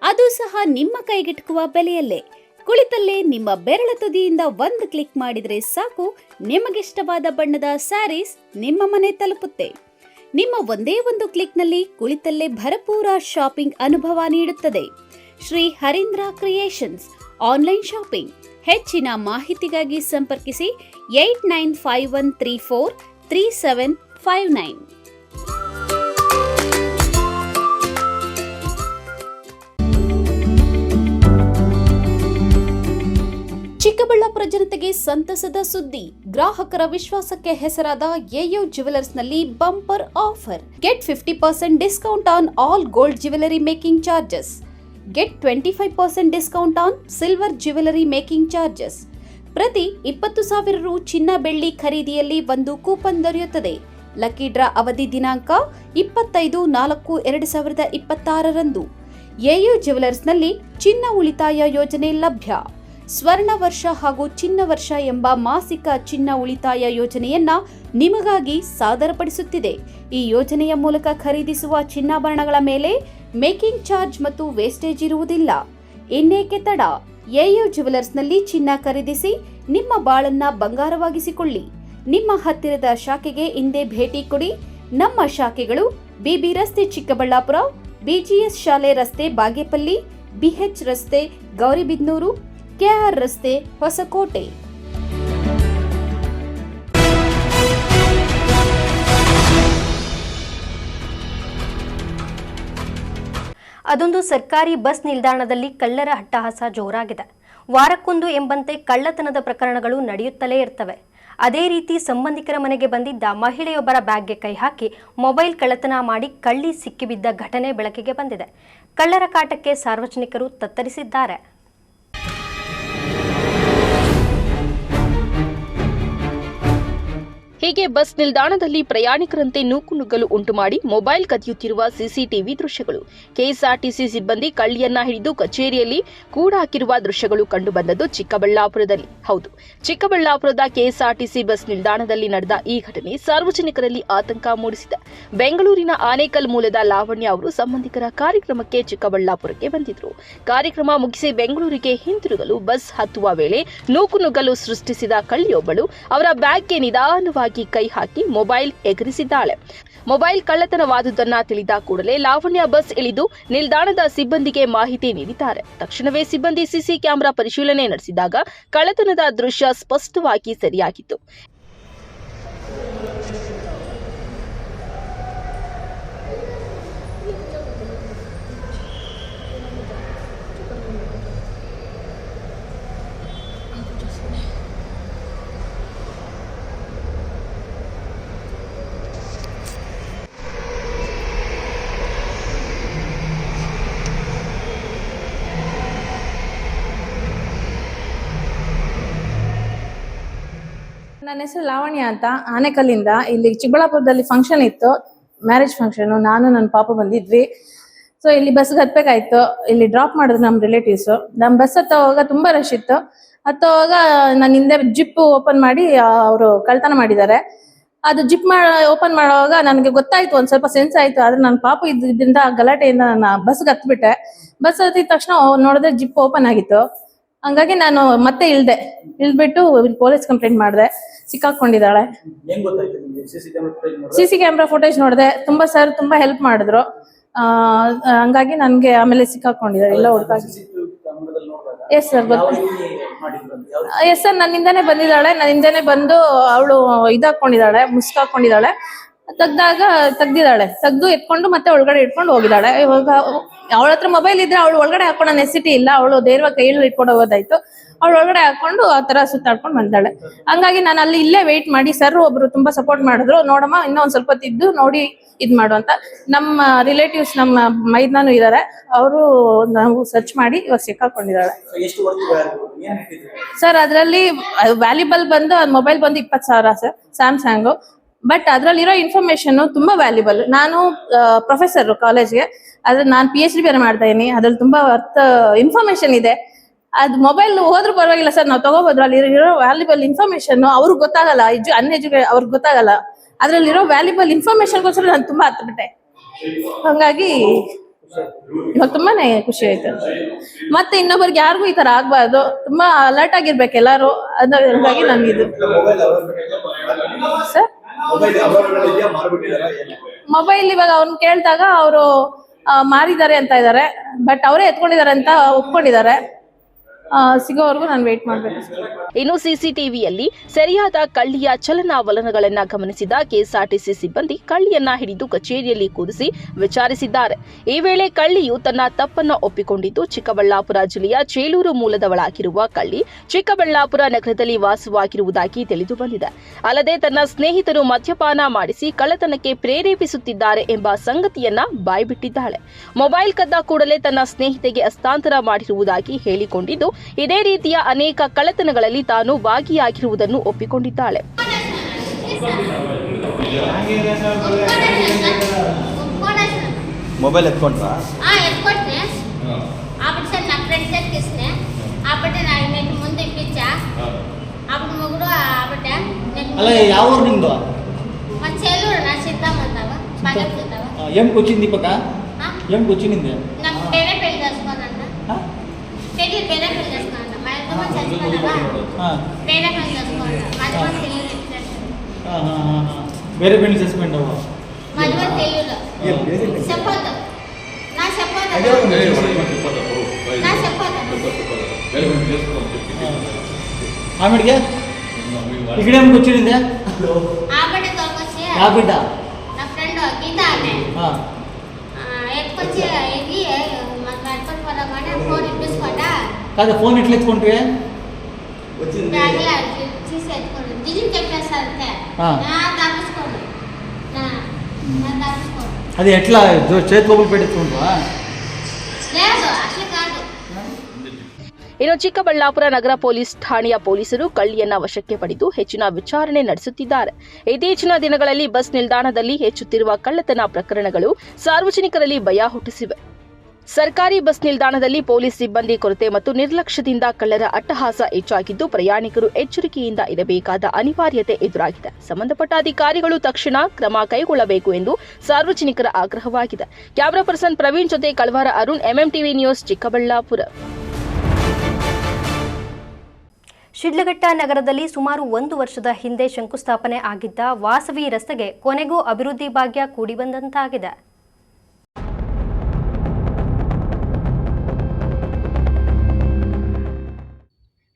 ಅದು ಸಹ ನಿಮ್ಮ ಕೈಗೆಟುಕುವ ಬೆಲೆಯಲ್ಲೇ. ಕುಳಿತಲ್ಲೇ ನಿಮ್ಮ ಬೆರಳ ತುದಿಯಿಂದ ಒಂದು ಕ್ಲಿಕ್ ಮಾಡಿದರೆ ಸಾಕು, ನಿಮಗಿಷ್ಟವಾದ ಬಣ್ಣದ ಸ್ಯಾರೀಸ್ ನಿಮ್ಮ ಮನೆ ತಲುಪುತ್ತೆ. ನಿಮ್ಮ ಒಂದೇ ಒಂದು ಕ್ಲಿಕ್ನಲ್ಲಿ ಕುಳಿತಲ್ಲೇ ಭರಪೂರ ಶಾಪಿಂಗ್ ಅನುಭವ ನೀಡುತ್ತದೆ. Shri Harindra creations online shopping. ಹೆಚ್ಚಿನ ಮಾಹಿತಿಗಾಗಿ ಸಂಪರ್ಕಿಸಿ 8951343759. ಚಿಕ್ಕಬಳ್ಳಾಪುರ ಜನತೆಗೆ ಸಂತಸದ ಸುದ್ದಿ. ಗ್ರಾಹಕರ ವಿಶ್ವಾಸಕ್ಕೆ ಹೆಸರಾದ ಎಯು ಜ್ಯುವೆಲರ್ಸ್ನಲ್ಲಿ bumper offer. Get 50% discount on all gold jewellery making charges. Get 25% discount on silver jewellery making charges. ಪ್ರತಿ 20,000 ರು ಚಿನ್ನ ಬೆಳ್ಳಿ ಖರೀದಿಯಲ್ಲಿ ಒಂದು ಕೂಪನ್ ದೊರೆಯುತ್ತದೆ. ಲಕ್ಕಿ ಡ್ರಾ ಅವಧಿ ದಿನಾಂಕ 25/4/2026 ಎಯು ಜ್ಯುವೆಲರ್ಸ್ನಲ್ಲಿ ಚಿನ್ನ ಉಳಿತಾಯ ಯೋಜನೆ ಲಭ್ಯ. ಸ್ವರ್ಣ ವರ್ಷ ಹಾಗೂ ಚಿನ್ನ ವರ್ಷ ಎಂಬ ಮಾಸಿಕ ಚಿನ್ನ ಉಳಿತಾಯ ಯೋಜನೆಯನ್ನ ನಿಮಗಾಗಿ ಸಾದರಪಡಿಸುತ್ತಿದೆ. ಈ ಯೋಜನೆಯ ಮೂಲಕ ಖರೀದಿಸುವ ಚಿನ್ನಾಭರಣಗಳ ಮೇಲೆ ಮೇಕಿಂಗ್ ಚಾರ್ಜ್ ಮತ್ತು ವೇಸ್ಟೇಜ್ ಇರುವುದಿಲ್ಲ. ಇನ್ನೇಕೆ ತಡ? ಎಯು ಜ್ಯುವೆಲರ್ಸ್ನಲ್ಲಿ ಚಿನ್ನ ಖರೀದಿಸಿ ನಿಮ್ಮ ಬಾಳನ್ನ ಬಂಗಾರವಾಗಿಸಿಕೊಳ್ಳಿ. ನಿಮ್ಮ ಹತ್ತಿರದ ಶಾಖೆಗೆ ಇಂದೇ ಭೇಟಿ ಕೊಡಿ. ನಮ್ಮ ಶಾಖೆಗಳು BB ರಸ್ತೆ ಚಿಕ್ಕಬಳ್ಳಾಪುರ, BGS ಶಾಲೆ ರಸ್ತೆ ಬಾಗೇಪಲ್ಲಿ, BH ರಸ್ತೆ ಗೌರಿಬಿದನೂರು, KR ರಸ್ತೆ ಹೊಸಕೋಟೆ. ಅದೊಂದು ಸರ್ಕಾರಿ ಬಸ್ ನಿಲ್ದಾಣದಲ್ಲಿ ಕಳ್ಳರ ಅಟ್ಟಹಾಸ ಜೋರಾಗಿದೆ. ವಾರಕ್ಕೊಂದು ಎಂಬಂತೆ ಕಳ್ಳತನದ ಪ್ರಕರಣಗಳು ನಡೆಯುತ್ತಲೇ ಇರ್ತವೆ. ಅದೇ ರೀತಿ ಸಂಬಂಧಿಕರ ಮನೆಗೆ ಬಂದಿದ್ದ ಮಹಿಳೆಯೊಬ್ಬರ ಬ್ಯಾಗ್ಗೆ ಕೈ ಹಾಕಿ ಮೊಬೈಲ್ ಕಳ್ಳತನ ಮಾಡಿ ಕಳ್ಳಿ ಸಿಕ್ಕಿಬಿದ್ದ ಘಟನೆ ಬೆಳಕಿಗೆ ಬಂದಿದೆ. ಕಳ್ಳರ ಕಾಟಕ್ಕೆ ಸಾರ್ವಜನಿಕರು ತತ್ತರಿಸಿದ್ದಾರೆ. ಹೀಗೆ ಬಸ್ ನಿಲ್ದಾಣದಲ್ಲಿ ಪ್ರಯಾಣಿಕರಂತೆ ನೂಕುನುಗ್ಗಲು ಉಂಟು ಮಾಡಿ ಮೊಬೈಲ್ ಕದಿಯುತ್ತಿರುವ ಸಿಸಿಟಿವಿ ದೃಶ್ಯಗಳು. ಕೆಎಸ್ಆರ್ಟಿಸಿ ಸಿಬ್ಬಂದಿ ಕಳ್ಳಿಯನ್ನ ಹಿಡಿದು ಕಚೇರಿಯಲ್ಲಿ ಕೂಡಾಕಿರುವ ದೃಶ್ಯಗಳು ಕಂಡುಬಂದದ್ದು ಚಿಕ್ಕಬಳ್ಳಾಪುರದಲ್ಲಿ. ಹೌದು, ಚಿಕ್ಕಬಳ್ಳಾಪುರದ ಕೆಎಸ್ಆರ್ಟಿಸಿ ಬಸ್ ನಿಲ್ದಾಣದಲ್ಲಿ ನಡೆದ ಈ ಘಟನೆ ಸಾರ್ವಜನಿಕರಲ್ಲಿ ಆತಂಕ ಮೂಡಿಸಿದೆ. ಬೆಂಗಳೂರಿನ ಆನೇಕಲ್ ಮೂಲದ ಲಾವಣ್ಯ ಅವರು ಸಂಬಂಧಿಕರ ಕಾರ್ಯಕ್ರಮಕ್ಕೆ ಚಿಕ್ಕಬಳ್ಳಾಪುರಕ್ಕೆ ಬಂದಿದ್ರು. ಕಾರ್ಯಕ್ರಮ ಮುಗಿಸಿ ಬೆಂಗಳೂರಿಗೆ ಹಿಂತಿರುಗಲು ಬಸ್ ಹತ್ತುವ ವೇಳೆ ನೂಕುನುಗ್ಗಲು ಸೃಷ್ಟಿಸಿದ ಕಳ್ಳಿಯೊಬ್ಬಳು ಅವರ ಬ್ಯಾಗ್ಗೆ ನಿಧಾನವಾಗಿ ಕೈ ಹಾಕಿ ಮೊಬೈಲ್ ಎಗರಿಸಿದ್ದಾಳೆ. ಮೊಬೈಲ್ ಕಳ್ಳತನವಾದುದನ್ನ ತಿಳಿದ ಕೂಡಲೇ ಲಾವಣ್ಯ ಬಸ್ ಇಳಿದು ನಿಲ್ದಾಣದ ಸಿಬ್ಬಂದಿಗೆ ಮಾಹಿತಿ ನೀಡಿದ್ದಾರೆ. ತಕ್ಷಣವೇ ಸಿಬ್ಬಂದಿ ಸಿಸಿ ಕ್ಯಾಮೆರಾ ಪರಿಶೀಲನೆ ನಡೆಸಿದಾಗ ಕಳ್ಳತನದ ದೃಶ್ಯ ಸ್ಪಷ್ಟವಾಗಿ ಸೆರೆಯಾಗಿತ್ತು. ನನ್ನ ಹೆಸರು ಲಾವಣ್ಯ ಅಂತ. ಆನೇಕಲ್ಲಿಂದ ಇಲ್ಲಿ ಚಿಕ್ಕಬಳ್ಳಾಪುರದಲ್ಲಿ ಫಂಕ್ಷನ್ ಇತ್ತು. ಮ್ಯಾರೇಜ್ ಫಂಕ್ಷನು, ನಾನು ನನ್ನ ಪಾಪ ಬಂದಿದ್ವಿ. ಸೊ ಇಲ್ಲಿ ಬಸ್ಗೆ ಹತ್ಬೇಕಾಯ್ತು. ಇಲ್ಲಿ ಡ್ರಾಪ್ ಮಾಡಿದ್ರು ನಮ್ಮ ರಿಲೇಟಿವ್ಸು. ನಮ್ಮ ಬಸ್ ಹತ್ತೋವಾಗ ತುಂಬ ರಶ್ ಇತ್ತು. ಹತ್ತೋವಾಗ ನನ್ನ ಹಿಂದೆ ಜಿಪ್ ಓಪನ್ ಮಾಡಿ ಅವರು ಕಳ್ತನ ಮಾಡಿದ್ದಾರೆ. ಅದು ಜಿಪ್ ಓಪನ್ ಮಾಡುವಾಗ ನನಗೆ ಗೊತ್ತಾಯ್ತು, ಒಂದ್ ಸ್ವಲ್ಪ ಸೆನ್ಸ್ ಆಯ್ತು. ಆದ್ರೆ ನನ್ನ ಪಾಪ ಇದ್ರಿಂದ ಗಲಾಟೆಯಿಂದ ನಾನು ಬಸ್ಗೆ ಹತ್ಬಿಟ್ಟೆ. ಬಸ್ ಹತ್ತಿದ ತಕ್ಷಣ ನೋಡಿದ್ರೆ ಜಿಪ್ ಓಪನ್ ಆಗಿತ್ತು. ಹಂಗಾಗಿ ನಾನು ಮತ್ತೆ ಇಳ್ದ್ಬಿಟ್ಟು ಪೊಲೀಸ್ ಕಂಪ್ಲೇಂಟ್ ಮಾಡಿದೆ. ಸಿಕ್ಕಾಕೊಂಡಿದ್ದಾಳೆ. CC ಕ್ಯಾಮ್ರಾ ಫುಟೇಜ್ ನೋಡಿದೆ. ತುಂಬಾ ಹೆಲ್ಪ್ ಮಾಡಿದ್ರು. ಹಂಗಾಗಿ ನನ್ಗೆ ಆಮೇಲೆ ಸಿಕ್ಕಾಕೊಂಡಿದ್ದಾರೆ ಎಲ್ಲ ಹುಡುಕಾಗಿ. ಎಸ್ ಸರ್, ಎಸ್ ಸರ್, ನನ್ನಿಂದಾನೇ ಬಂದಿದ್ದಾಳೆ. ನನ್ನಿಂದಾನೇ ಬಂದು ಅವಳು ಇದಾಕೊಂಡಿದ್ದಾಳೆ, ಮುಸ್ಕಾಕೊಂಡಿದ್ದಾಳೆ. ತೆಗ್ದು ಎತ್ಕೊಂಡು ಮತ್ತೆ ಒಳಗಡೆ ಇಟ್ಕೊಂಡು ಹೋಗಿದ್ದಾಳೆ. ಇವಾಗ ಅವಳ ಹತ್ರ ಮೊಬೈಲ್ ಇದ್ರೆ ಅವಳು ಒಳಗಡೆ ಹಾಕೊಳ್ಳೋ ನೆಸಿಟಿ ಇಲ್ಲ. ಅವಳು ಧೈರ್ಯವಾಗಿ ಕೈಯಲ್ಲಿ ಇಟ್ಕೊಂಡು ಹೋಗೋದಾಯ್ತು. ಅವಳು ಒಳಗಡೆ ಹಾಕೊಂಡು ಆ ತರ ಸುತ್ತಾಡ್ಕೊಂಡು ಬಂದಾಳೆ. ಹಂಗಾಗಿ ನಾನು ಇಲ್ಲೇ ವೇಟ್ ಮಾಡಿ, ಸರ್ ಒಬ್ರು ತುಂಬಾ ಸಪೋರ್ಟ್ ಮಾಡಿದ್ರು. ನೋಡಮ್ಮ ಇನ್ನೂ ಒಂದ್ ಸ್ವಲ್ಪ ತಿದ್ದು ನೋಡಿ ಇದ್ ಮಾಡು ಅಂತ. ನಮ್ಮ ರಿಲೇಟಿವ್ಸ್, ನಮ್ಮ ಮೈದ್ನಾನು ಇದಾರೆ, ಅವರು ನಾವು ಸರ್ಚ್ ಮಾಡಿ ಇವಾಗ ಸಿಕ್ಕಾಕೊಂಡಿದ್ದಾಳೆ. ಸರ್ ಅದ್ರಲ್ಲಿ ವ್ಯಾಲ್ಯೂಬಲ್ ಬಂದು ಮೊಬೈಲ್ ಬಂದು 20,000 ಸರ್, ಸ್ಯಾಮ್ಸಂಗ್. ಬಟ್ ಅದ್ರಲ್ಲಿರೋ ಇನ್ಫಾರ್ಮೇಶನ್ ತುಂಬಾ ವ್ಯಾಲ್ಯೂಬಲ್. ನಾನು ಪ್ರೊಫೆಸರ್ ಕಾಲೇಜ್ಗೆ, ಅದ್ರ ನಾನು PhD ಬೇರೆ ಮಾಡ್ತಾ ಇದೀನಿ. ಅದ್ರಲ್ಲಿ ತುಂಬಾ ಇನ್ಫಾರ್ಮೇಶನ್ ಇದೆ. ಅದ್ ಮೊಬೈಲ್ ಹೋದ್ರೂ ಪರವಾಗಿಲ್ಲ ಸರ್, ನಾವು ತಗೋಬಹುದು. ಅಲ್ಲಿ ಇರೋ ವ್ಯಾಲ್ಯೂಬಲ್ ಇನ್ಫಾರ್ಮೇಶನ್ ಅವ್ರಿಗೆ ಗೊತ್ತಾಗಲ್ಲ, ಅವ್ರಿಗೆ ಗೊತ್ತಾಗಲ್ಲ. ಅದ್ರಲ್ಲಿರೋ ವ್ಯಾಲ್ಯೂಬಲ್ ಇನ್ಫಾರ್ಮೇಶನ್ಗೋಸ್ಕರ ನಾನು ತುಂಬಾ ಹತ್ಬಿಟ್ಟೆ. ಹಂಗಾಗಿ ಇವಾಗ ತುಂಬಾನೇ ಖುಷಿ ಆಯ್ತು. ಮತ್ತೆ ಇನ್ನೊಬ್ಬರಿಗೆ ಯಾರಿಗೂ ಈ ತರ ಆಗ್ಬಾರ್ದು, ತುಂಬಾ ಅಲರ್ಟ್ ಆಗಿರ್ಬೇಕು ಎಲ್ಲಾರು. ಹಂಗಾಗಿ ನನ್ಗಿದು ಸರ್ ಮೊಬೈಲ್ ಇವಾಗ ಅವ್ರನ್ನ ಕೇಳಿದಾಗ ಅವರು ಮಾರಿದ್ದಾರೆ ಅಂತ ಇದ್ದಾರೆ. ಬಟ್ ಅವರೇ ಎತ್ಕೊಂಡಿದ್ದಾರೆ ಅಂತ ಒಪ್ಕೊಂಡಿದ್ದಾರೆ. ಸಿಗೋವರೆಗೂ ನಾನು ವೇಟ್ ಮಾಡಬೇಕು. ಇನ್ನು ಸಿಸಿಟಿವಿಯಲ್ಲಿ ಸರಿಯಾದ ಕಳ್ಳಿಯ ಚಲನಾವಲನಗಳನ್ನ ಗಮನಿಸಿದ ಕೆಎಸ್ಆರ್ಟಿಸಿ ಸಿಬ್ಬಂದಿ ಕಳ್ಳಿಯನ್ನ ಹಿಡಿದು ಕಚೇರಿಯಲ್ಲಿ ಕೂರಿಸಿ ವಿಚಾರಿಸಿದ್ದಾರೆ. ಈ ವೇಳೆ ಕಳ್ಳಿಯು ತನ್ನ ತಪ್ಪನ್ನ ಒಪ್ಪಿಕೊಂಡಿದ್ದು, ಚಿಕ್ಕಬಳ್ಳಾಪುರ ಜಿಲ್ಲೆಯ ಚೇಳೂರು ಮೂಲದವಳಾಗಿರುವ ಕಳ್ಳಿ ಚಿಕ್ಕಬಳ್ಳಾಪುರ ನಗರದಲ್ಲಿ ವಾಸವಾಗಿರುವುದಾಗಿ ತಿಳಿದು ಬಂದಿದೆ. ಅಲ್ಲದೆ ತನ್ನ ಸ್ನೇಹಿತರು ಮದ್ಯಪಾನ ಮಾಡಿಸಿ ಕಳ್ಳತನಕ್ಕೆ ಪ್ರೇರೇಪಿಸುತ್ತಿದ್ದಾರೆ ಎಂಬ ಸಂಗತಿಯನ್ನ ಬಾಯ್ಬಿಟ್ಟಿದ್ದಾಳೆ. ಮೊಬೈಲ್ ಕದ್ದ ಕೂಡಲೇ ತನ್ನ ಸ್ನೇಹಿತೆಗೆ ಹಸ್ತಾಂತರ ಮಾಡಿರುವುದಾಗಿ ಹೇಳಿಕೊಂಡಿದ್ದು, ಇದೇ ರೀತಿಯ ಅನೇಕ ಕಳ್ಳತನಗಳಲ್ಲಿ ತಾನು ಭಾಗಿಯಾಗಿರುವುದನ್ನು ಒಪ್ಪಿಕೊಂಡಿದ್ದಾಳೆ. ಮೊಬೈಲ್ ಎತ್ಕೊಂಡ್ರಾ? ಅಲ್ಲ, ಯಾವ ಊರು ನಿಮ್ದು? ఏం కూర్చుంది పక్క ఏం కూర్చునింది వేరే పెళ్లి చేసుకుంటావా? ఆమెడికి ఇక్కడేం కూర్చునింది? ఆ బిడ్డ కాదు, ఫోన్ ఎట్లా ఎత్తుకుంటే అది ఎట్లా చేతి లోపల పెట్టించుకుంటావా? ಇನ್ನು ಚಿಕ್ಕಬಳ್ಳಾಪುರ ನಗರ ಪೊಲೀಸ್ ಠಾಣೆಯ ಪೊಲೀಸರು ಕಳ್ಳಿಯನ್ನ ವಶಕ್ಕೆ ಪಡೆದು ಹೆಚ್ಚಿನ ವಿಚಾರಣೆ ನಡೆಸುತ್ತಿದ್ದಾರೆ. ಇತ್ತೀಚಿನ ದಿನಗಳಲ್ಲಿ ಬಸ್ ನಿಲ್ದಾಣದಲ್ಲಿ ಹೆಚ್ಚುತ್ತಿರುವ ಕಳ್ಳತನ ಪ್ರಕರಣಗಳು ಸಾರ್ವಜನಿಕರಲ್ಲಿ ಭಯ ಹುಟ್ಟಿಸಿವೆ. ಸರ್ಕಾರಿ ಬಸ್ ನಿಲ್ದಾಣದಲ್ಲಿ ಪೊಲೀಸ್ ಸಿಬ್ಬಂದಿ ಕೊರತೆ ಮತ್ತು ನಿರ್ಲಕ್ಷ್ಯದಿಂದ ಕಳ್ಳರ ಅಟ್ಟಹಾಸ ಹೆಚ್ಚಾಗಿದ್ದು, ಪ್ರಯಾಣಿಕರು ಎಚ್ಚರಿಕೆಯಿಂದ ಇರಬೇಕಾದ ಅನಿವಾರ್ಯತೆ ಎದುರಾಗಿದೆ. ಸಂಬಂಧಪಟ್ಟ ಅಧಿಕಾರಿಗಳು ತಕ್ಷಣ ಕ್ರಮ ಕೈಗೊಳ್ಳಬೇಕು ಎಂದು ಸಾರ್ವಜನಿಕರ ಆಗ್ರಹವಾಗಿದೆ. ಕ್ಯಾಮರಾ ಪರ್ಸನ್ ಪ್ರವೀಣ್ ಜೊತೆ ಕಳವಾರ ಅರುಣ್, MMTV ನ್ಯೂಸ್, ಚಿಕ್ಕಬಳ್ಳಾಪುರ. ಶಿಡ್ಲಘಟ್ಟ ನಗರದಲ್ಲಿ ಸುಮಾರು 1 ವರ್ಷದ ಹಿಂದೆ ಶಂಕುಸ್ಥಾಪನೆ ಆಗಿದ್ದ ವಾಸವಿ ರಸ್ತೆಗೆ ಕೊನೆಗೂ ಅಭಿವೃದ್ಧಿ ಭಾಗ್ಯ ಕೂಡಿ ಬಂದಂತಾಗಿದೆ.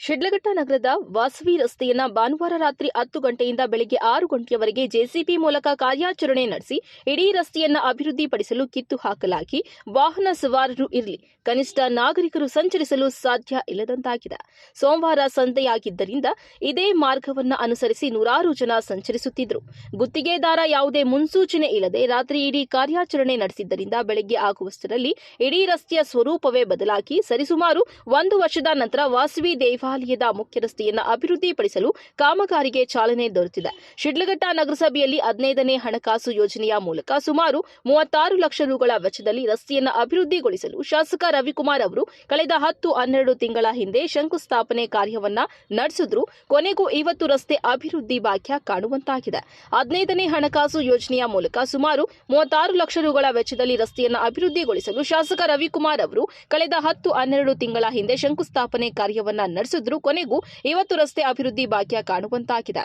ಶಿಡ್ಲಘಟ್ಟ ನಗರದ ವಾಸವಿ ರಸ್ತೆಯನ್ನ ಭಾನುವಾರ ರಾತ್ರಿ 10 ಗಂಟೆಯಿಂದ ಬೆಳಗ್ಗೆ 6 ಗಂಟೆಯವರೆಗೆ ಜೆಸಿಬಿ ಮೂಲಕ ಕಾರ್ಯಾಚರಣೆ ನಡೆಸಿ ಇಡೀ ರಸ್ತೆಯನ್ನ ಅಭಿವೃದ್ಧಿಪಡಿಸಲು ಕಿತ್ತು ಹಾಕಲಾಗಿ ವಾಹನ ಸವಾರರು ಇರಲಿ, ಕನಿಷ್ಠ ನಾಗರಿಕರು ಸಂಚರಿಸಲು ಸಾಧ್ಯ ಇಲ್ಲದಂತಾಗಿದೆ. ಸೋಮವಾರ ಸಂತೆಯಾಗಿದ್ದರಿಂದ ಇದೇ ಮಾರ್ಗವನ್ನು ಅನುಸರಿಸಿ ನೂರಾರು ಜನ ಸಂಚರಿಸುತ್ತಿದ್ದರು. ಗುತ್ತಿಗೆದಾರ ಯಾವುದೇ ಮುನ್ಸೂಚನೆ ಇಲ್ಲದೆ ರಾತ್ರಿ ಇಡೀ ಕಾರ್ಯಾಚರಣೆ ನಡೆಸಿದ್ದರಿಂದ ಬೆಳಗ್ಗೆ ಆಗುವಷ್ಟರಲ್ಲಿ ಇಡೀ ರಸ್ತೆಯ ಸ್ವರೂಪವೇ ಬದಲಾಗಿ ಸರಿಸುಮಾರು 1 ವರ್ಷದ ನಂತರ ವಾಸವಿ ದೇವಾಲಯ ದೇವಾಲಯದ ಮುಖ್ಯ ರಸ್ತೆಯನ್ನು ಅಭಿವೃದ್ಧಿಪಡಿಸಲು ಕಾಮಗಾರಿಗೆ ಚಾಲನೆ ದೊರೆತಿದೆ. ಶಿಡ್ಲಘಟ್ಟ ನಗರಸಭೆಯಲ್ಲಿ 15ನೇ ಹಣಕಾಸು ಯೋಜನೆಯ ಮೂಲಕ ಸುಮಾರು 36 ಲಕ್ಷ ರುಗಳ ವೆಚ್ಚದಲ್ಲಿ ರಸ್ತೆಯನ್ನು ಅಭಿವೃದ್ಧಿಗೊಳಿಸಲು ಶಾಸಕ ರವಿಕುಮಾರ್ ಅವರು ಕಳೆದ 10-12 ತಿಂಗಳ ಹಿಂದೆ ಶಂಕುಸ್ಥಾಪನೆ ಕಾರ್ಯವನ್ನ ನಡೆಸಿದ್ರು. ಕೊನೆಗೂ ಇವತ್ತು ರಸ್ತೆ ಅಭಿವೃದ್ಧಿ ಭಾಗ್ಯ ಕಾಣುವಂತಾಗಿದೆ. 15ನೇ ಹಣಕಾಸು ಯೋಜನೆಯ ಮೂಲಕ ಸುಮಾರು 36 ಲಕ್ಷ ರುಗಳ ವೆಚ್ಚದಲ್ಲಿ ರಸ್ತೆಯನ್ನು ಅಭಿವೃದ್ಧಿಗೊಳಿಸಲು ಶಾಸಕ ರವಿಕುಮಾರ್ ಅವರು ಕಳೆದ 10-12 ತಿಂಗಳ ಹಿಂದೆ ಶಂಕುಸ್ಥಾಪನೆ ಕಾರ್ಯವನ್ನ ನಡೆಸಿದ್ರು. ಕೊನೆಗೂ ಇವತ್ತು ರಸ್ತೆ ಅಭಿವೃದ್ಧಿ ಭಾಗ್ಯ ಕಾಣುವಂತಾಗಿದೆ.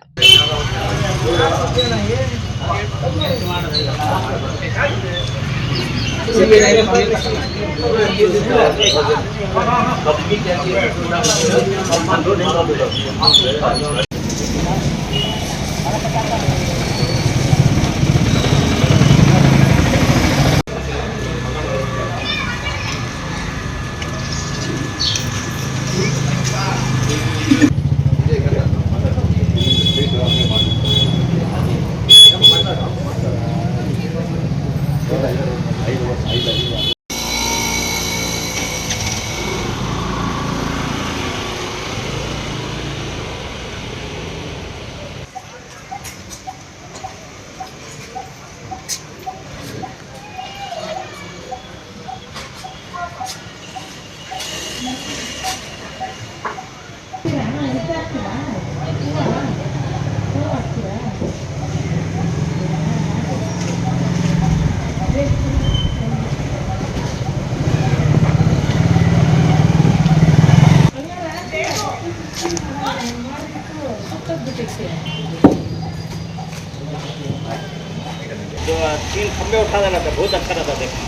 तीन खंबे उठा देना था, बहुत अच्छा रहता देखने।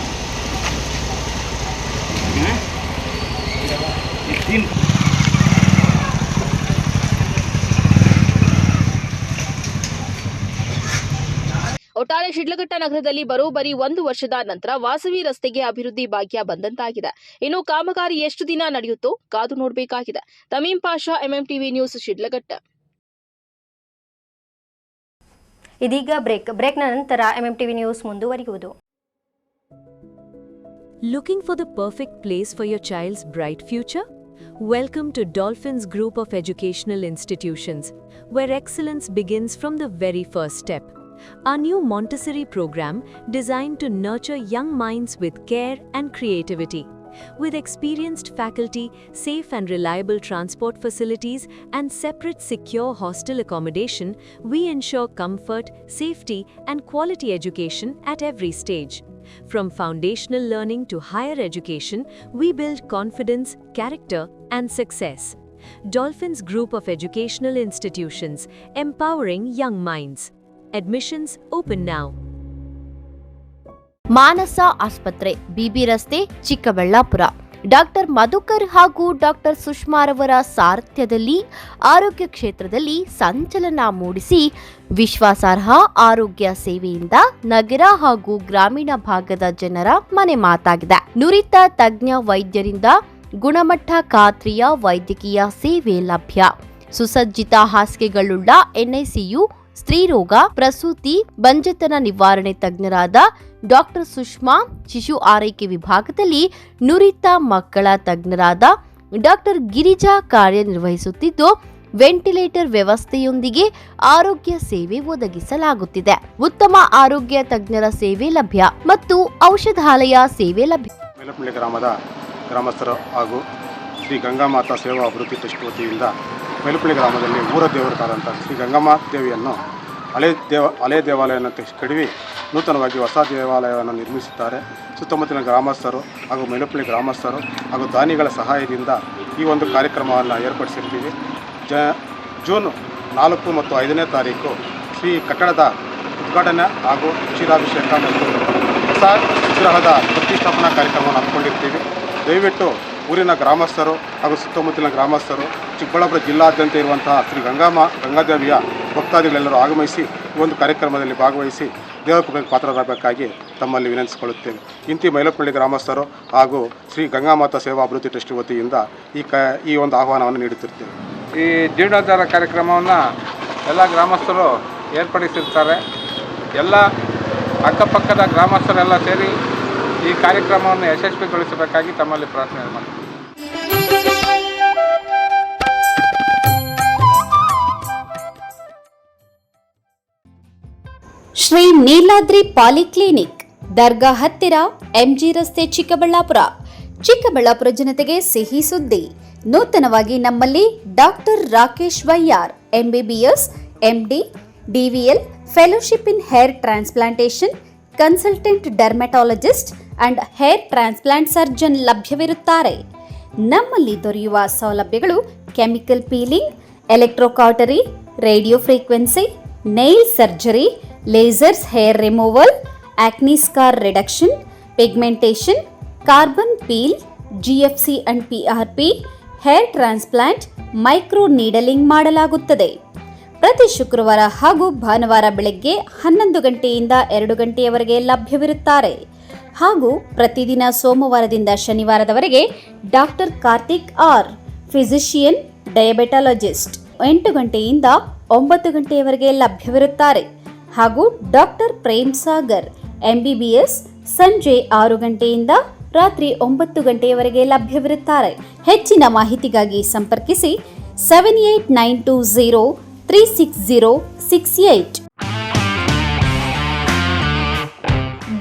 तीन ಒಟ್ಟಾರೆ ಶಿಡ್ಲಘಟ್ಟ ನಗರದಲ್ಲಿ ಬರೋಬ್ಬರಿ 1 ವರ್ಷದ ನಂತರ ವಾಸವಿ ರಸ್ತೆಗೆ ಅಭಿವೃದ್ಧಿ ಭಾಗ್ಯ ಬಂದಂತಾಗಿದೆ. ಇನ್ನು ಕಾಮಗಾರಿ ಎಷ್ಟು ದಿನ ನಡೆಯುತ್ತೋ ಕಾದು ನೋಡಬೇಕಾಗಿದೆ. ತಮೀಂ ಪಾಷಾ, MMTV ನ್ಯೂಸ್, ಶಿಡ್ಲಘಟ್ಟ. ಇದೀಗ ಬ್ರೇಕ್ನ ನಂತರ MMTV ನ್ಯೂಸ್ ಮುಂದುವರಿಯುವುದು. Looking for the perfect place for your child's bright future? Welcome to Dolphins Group of Educational Institutions, where excellence begins from the very first step. Our new Montessori program designed to nurture young minds with care and creativity. With experienced faculty, safe and reliable transport facilities, and separate secure hostel accommodation, we ensure comfort, safety, and quality education at every stage. From foundational learning to higher education, we build confidence, character, and success. Dolphins Group of Educational Institutions, empowering young minds. Admissions open now. ಮಾನಸ ಆಸ್ಪತ್ರೆ, ಬಿಬಿ ರಸ್ತೆ, Chikkaballapur. Doctor Madhukar ಹಾಗೂ doctor ಸುಷ್ಮಾರವರ ಸಾರಥ್ಯದಲ್ಲಿ ಆರೋಗ್ಯ ಕ್ಷೇತ್ರದಲ್ಲಿ ಸಂಚಲನ ಮೂಡಿಸಿ ವಿಶ್ವಾಸಾರ್ಹ ಆರೋಗ್ಯ ಸೇವೆಯಿಂದ ನಗರ ಹಾಗೂ ಗ್ರಾಮೀಣ ಭಾಗದ ಜನರ ಮನೆ ಮಾತಾಗಿದೆ. ನುರಿತ ತಜ್ಞ ವೈದ್ಯರಿಂದ ಗುಣಮಟ್ಟ ಖಾತ್ರಿಯ ವೈದ್ಯಕೀಯ ಸೇವೆ ಲಭ್ಯ. ಸುಸಜ್ಜಿತ ಹಾಸಿಗೆಗಳುಳ್ಳ NICU, ಸ್ತ್ರೀರೋಗ, ಪ್ರಸೂತಿ, ಬಂಜೆತನ ನಿವಾರಣೆ ತಜ್ಞರಾದ ಡಾಕ್ಟರ್ ಸುಷ್ಮಾ, ಶಿಶು ಆರೈಕೆ ವಿಭಾಗದಲ್ಲಿ ನುರಿತ ಮಕ್ಕಳ ತಜ್ಞರಾದ ಡಾಕ್ಟರ್ ಗಿರಿಜಾ ಕಾರ್ಯನಿರ್ವಹಿಸುತ್ತಿದ್ದು, ವೆಂಟಿಲೇಟರ್ ವ್ಯವಸ್ಥೆಯೊಂದಿಗೆ ಆರೋಗ್ಯ ಸೇವೆ ಒದಗಿಸಲಾಗುತ್ತಿದೆ. ಉತ್ತಮ ಆರೋಗ್ಯ ತಜ್ಞರ ಸೇವೆ ಲಭ್ಯ ಮತ್ತು ಔಷಧಾಲಯ ಸೇವೆ ಲಭ್ಯ. ಮೇಲಪಳ್ಳಿ ಗ್ರಾಮದ ಗ್ರಾಮಸ್ಥರು ಹಾಗೂ ಶ್ರೀ ಗಂಗಾಮಾತಾ ಸೇವಾ ಅಭಿವೃದ್ಧಿ ಟ್ರಸ್ಟ್ ವತಿಯಿಂದ ಮೇಲಪಳ್ಳಿ ಗ್ರಾಮದಲ್ಲಿ ಊರ ದೇವರಾದಂಥ ಶ್ರೀ ಗಂಗಾಮಾತಾ ದೇವಿಯನ್ನು ಹಳೆ ದೇವಾಲಯವನ್ನು ಕಡಿವಿ ನೂತನವಾಗಿ ಹೊಸ ದೇವಾಲಯವನ್ನು ನಿರ್ಮಿಸಿದ್ದಾರೆ. ಸುತ್ತಮುತ್ತಲಿನ ಗ್ರಾಮಸ್ಥರು ಹಾಗೂ ಮೇಲಪಳ್ಳಿ ಗ್ರಾಮಸ್ಥರು ಹಾಗೂ ದಾನಿಗಳ ಸಹಾಯದಿಂದ ಈ ಒಂದು ಕಾರ್ಯಕ್ರಮವನ್ನು ಏರ್ಪಡಿಸಿರ್ತೀವಿ. ಜೂನ್ 4 ಮತ್ತು 5ನೇ ತಾರೀಕು ಶ್ರೀ ಕಟ್ಟಡದ ಉದ್ಘಾಟನೆ ಹಾಗೂ ಕ್ಷೀರಾಭಿಷೇಕ ಮತ್ತು ಹೊಸ ವಿಗ್ರಹದ ಪ್ರತಿಷ್ಠಾಪನಾ ಕಾರ್ಯಕ್ರಮವನ್ನು ಹಮ್ಮಿಕೊಂಡಿರ್ತೀವಿ. ದಯವಿಟ್ಟು ಊರಿನ ಗ್ರಾಮಸ್ಥರು ಹಾಗೂ ಸುತ್ತಮುತ್ತಲಿನ ಗ್ರಾಮಸ್ಥರು, ಚಿಕ್ಕಬಳ್ಳಾಪುರ ಜಿಲ್ಲಾದ್ಯಂತ ಇರುವಂತಹ ಶ್ರೀ ಗಂಗಾದೇವಿಯ ಭಕ್ತಾದಿಗಳೆಲ್ಲರೂ ಆಗಮಿಸಿ ಈ ಒಂದು ಕಾರ್ಯಕ್ರಮದಲ್ಲಿ ಭಾಗವಹಿಸಿ ದೇವಕೃಪೆಗೆ ಪಾತ್ರರಾಗಬೇಕಾಗಿ ತಮ್ಮಲ್ಲಿ ವಿನಂತಿಸಿಕೊಳ್ಳುತ್ತೇವೆ. ಇಂತಿ ಮೈಲಪಳ್ಳಿ ಗ್ರಾಮಸ್ಥರು ಹಾಗೂ ಶ್ರೀ ಗಂಗಾಮಾತಾ ಸೇವಾ ಅಭಿವೃದ್ಧಿ ಟ್ರಸ್ಟ್ ವತಿಯಿಂದ ಈ ಒಂದು ಆಹ್ವಾನವನ್ನು ನೀಡುತ್ತಿರ್ತೇವೆ. ಈ ಜೀರ್ಣೋದ್ಧಾರ ಕಾರ್ಯಕ್ರಮವನ್ನು ಎಲ್ಲ ಗ್ರಾಮಸ್ಥರು ಏರ್ಪಡಿಸಿರ್ತಾರೆ. ಎಲ್ಲ ಅಕ್ಕಪಕ್ಕದ ಗ್ರಾಮಸ್ಥರೆಲ್ಲ ಸೇರಿ ಈ ಕಾರ್ಯಕ್ರಮವನ್ನು ಯಶಸ್ವಿಗೊಳಿಸಬೇಕಾಗಿ ತಮ್ಮಲ್ಲಿ ಪ್ರಾರ್ಥನೆ ಮಾಡ್ತೀವಿ. ಶ್ರೀ ನೀಲಾದ್ರಿ ಪಾಲಿಕ್ಲಿನಿಕ್, ದರ್ಗಾ ಹತ್ತಿರ, ಎಂಜಿ ರಸ್ತೆ, ಚಿಕ್ಕಬಳ್ಳಾಪುರ. ಚಿಕ್ಕಬಳ್ಳಾಪುರ ಜನತೆಗೆ ಸಿಹಿ ಸುದ್ದಿ. ನೂತನವಾಗಿ ನಮ್ಮಲ್ಲಿ doctor Rakesh Vaiyar, MBBS, MD, DVL, fellowship in hair transplantation, consultant dermatologist and hair transplant surgeon ಲಭ್ಯವಿರುತ್ತಾರೆ. ನಮ್ಮಲ್ಲಿ ದೊರೆಯುವ ಸೌಲಭ್ಯಗಳು chemical peeling, electrocautery, radio frequency, nail surgery, lasers hair removal, acne scar reduction, pigmentation, carbon peel, GFC and PRP, hair transplant, micro needling ಮಾಡಲಾಗುತ್ತದೆ. ಪ್ರತಿ ಶುಕ್ರವಾರ ಹಾಗೂ ಭಾನುವಾರ ಬೆಳಗ್ಗೆ 11 ಗಂಟೆಯಿಂದ 2 ಗಂಟೆಯವರೆಗೆ ಲಭ್ಯವಿರುತ್ತಾರೆ. ಹಾಗೂ ಪ್ರತಿದಿನ ಸೋಮವಾರದಿಂದ ಶನಿವಾರದವರೆಗೆ ಡಾಕ್ಟರ್ ಕಾರ್ತಿಕ್ R, ಫಿಸಿಷಿಯನ್, ಡಯಾಬೆಟಾಲಜಿಸ್ಟ್ 8 ಗಂಟೆಯಿಂದ 9 ಗಂಟೆಯವರೆಗೆ ಲಭ್ಯವಿರುತ್ತಾರೆ. ಹಾಗೂ ಡಾಕ್ಟರ್ ಪ್ರೇಮ್ ಸಾಗರ್, MBBS, ಸಂಜೆ 6 ಗಂಟೆಯಿಂದ ರಾತ್ರಿ 9 ಗಂಟೆಯವರೆಗೆ ಲಭ್ಯವಿರುತ್ತಾರೆ. ಹೆಚ್ಚಿನ ಮಾಹಿತಿಗಾಗಿ ಸಂಪರ್ಕಿಸಿ 7892036068.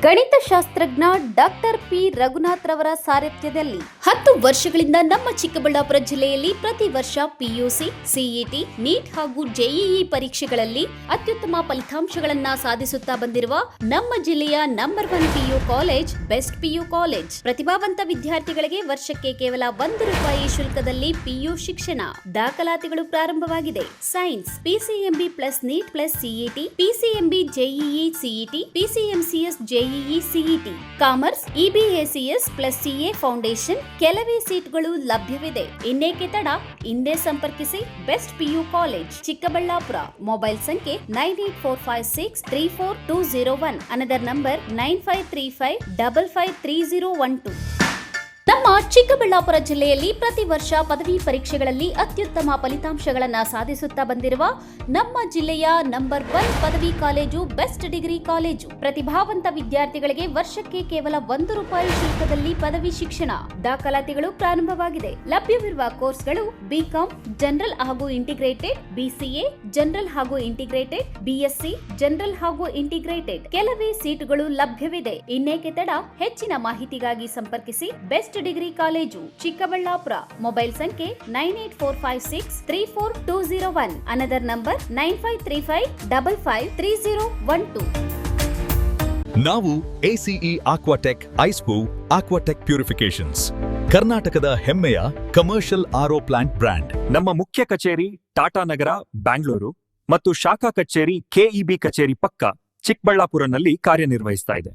ಗಣಿತಶಾಸ್ತ್ರಜ್ಞ ಡಾಕ್ಟರ್ P. ರಘುನಾಥ್ ರವರ ಸಾರಥ್ಯದಲ್ಲಿ 10 ವರ್ಷಗಳಿಂದ ನಮ್ಮ ಚಿಕ್ಕಬಳ್ಳಾಪುರ ಜಿಲ್ಲೆಯಲ್ಲಿ ಪ್ರತಿ ವರ್ಷ PUC, CET, ನೀಟ್ ಹಾಗೂ JEE ಪರೀಕ್ಷೆಗಳಲ್ಲಿ ಅತ್ಯುತ್ತಮ ಫಲಿತಾಂಶಗಳನ್ನ ಸಾಧಿಸುತ್ತಾ ಬಂದಿರುವ ನಮ್ಮ ಜಿಲ್ಲೆಯ number 1 PU college best PU college. ಪ್ರತಿಭಾವಂತ ವಿದ್ಯಾರ್ಥಿಗಳಿಗೆ ವರ್ಷಕ್ಕೆ ಕೇವಲ ₹1 ಶುಲ್ಕದಲ್ಲಿ PU ಶಿಕ್ಷಣ. ದಾಖಲಾತಿಗಳು ಪ್ರಾರಂಭವಾಗಿದೆ. Science PCMB plus NEET plus CET, PCMB JEE CET, PCMCS JEE CET, commerce EBACS plus CA foundation. ಕೆಲವೇ ಸೀಟ್ಗಳು ಲಭ್ಯವಿದೆ. ಇನ್ನೇಕೆ ತಡ? ಹಿಂದೆ ಸಂಪರ್ಕಿಸಿ best PU college, Chikkaballapur. Mobile ಸಂಖ್ಯೆ 9845634201. Another number 9535553012. ನಮ್ಮ ಚಿಕ್ಕಬಳ್ಳಾಪುರ ಜಿಲ್ಲೆಯಲ್ಲಿ ಪ್ರತಿ ವರ್ಷ ಪದವಿ ಪರೀಕ್ಷೆಗಳಲ್ಲಿ ಅತ್ಯುತ್ತಮ ಫಲಿತಾಂಶಗಳನ್ನು ಸಾಧಿಸುತ್ತಾ ಬಂದಿರುವ ನಮ್ಮ ಜಿಲ್ಲೆಯ ನಂಬರ್ 1 ಪದವಿ ಕಾಲೇಜು ಬೆಸ್ಟ್ ಡಿಗ್ರಿ ಕಾಲೇಜು. ಪ್ರತಿಭಾವಂತ ವಿದ್ಯಾರ್ಥಿಗಳಿಗೆ ವರ್ಷಕ್ಕೆ ಕೇವಲ ₹1 ಶುಲ್ಕದಲ್ಲಿ ಪದವಿ ಶಿಕ್ಷಣ. ದಾಖಲಾತಿಗಳು ಪ್ರಾರಂಭವಾಗಿದೆ. ಲಭ್ಯವಿರುವ ಕೋರ್ಸ್ಗಳು BCom ಜನರಲ್ ಹಾಗೂ ಇಂಟಿಗ್ರೇಟೆಡ್, BCA ಜನರಲ್ ಹಾಗೂ ಇಂಟಿಗ್ರೇಟೆಡ್, BSc ಜನರಲ್ ಹಾಗೂ ಇಂಟಿಗ್ರೇಟೆಡ್. ಕೆಲವೇ ಸೀಟುಗಳು ಲಭ್ಯವಿದೆ. ಇನ್ನೇಕೆ ತಡ? ಹೆಚ್ಚಿನ ಮಾಹಿತಿಗಾಗಿ ಸಂಪರ್ಕಿಸಿ best degree college, Chikkaballapur. Mobile ಸಂಖ್ಯೆ 9845634201. Another number 9535553012. ನಾವು ACE Aquatech ಐಸ್ಪೂ Aquatech ಪ್ಯೂರಿಫಿಕೇಶನ್ಸ್, ಕರ್ನಾಟಕದ ಹೆಮ್ಮೆಯ ಕಮರ್ಷಿಯಲ್ RO ಪ್ಲಾಂಟ್ ಬ್ರ್ಯಾಂಡ್. ನಮ್ಮ ಮುಖ್ಯ ಕಚೇರಿ ಟಾಟಾ ನಗರ, ಬ್ಯಾಂಗ್ಳೂರು ಮತ್ತು ಶಾಖಾ ಕಚೇರಿ KEB ಕಚೇರಿ ಪಕ್ಕ ಚಿಕ್ಕಬಳ್ಳಾಪುರನಲ್ಲಿ ಕಾರ್ಯನಿರ್ವಹಿಸ್ತಾ ಇದೆ.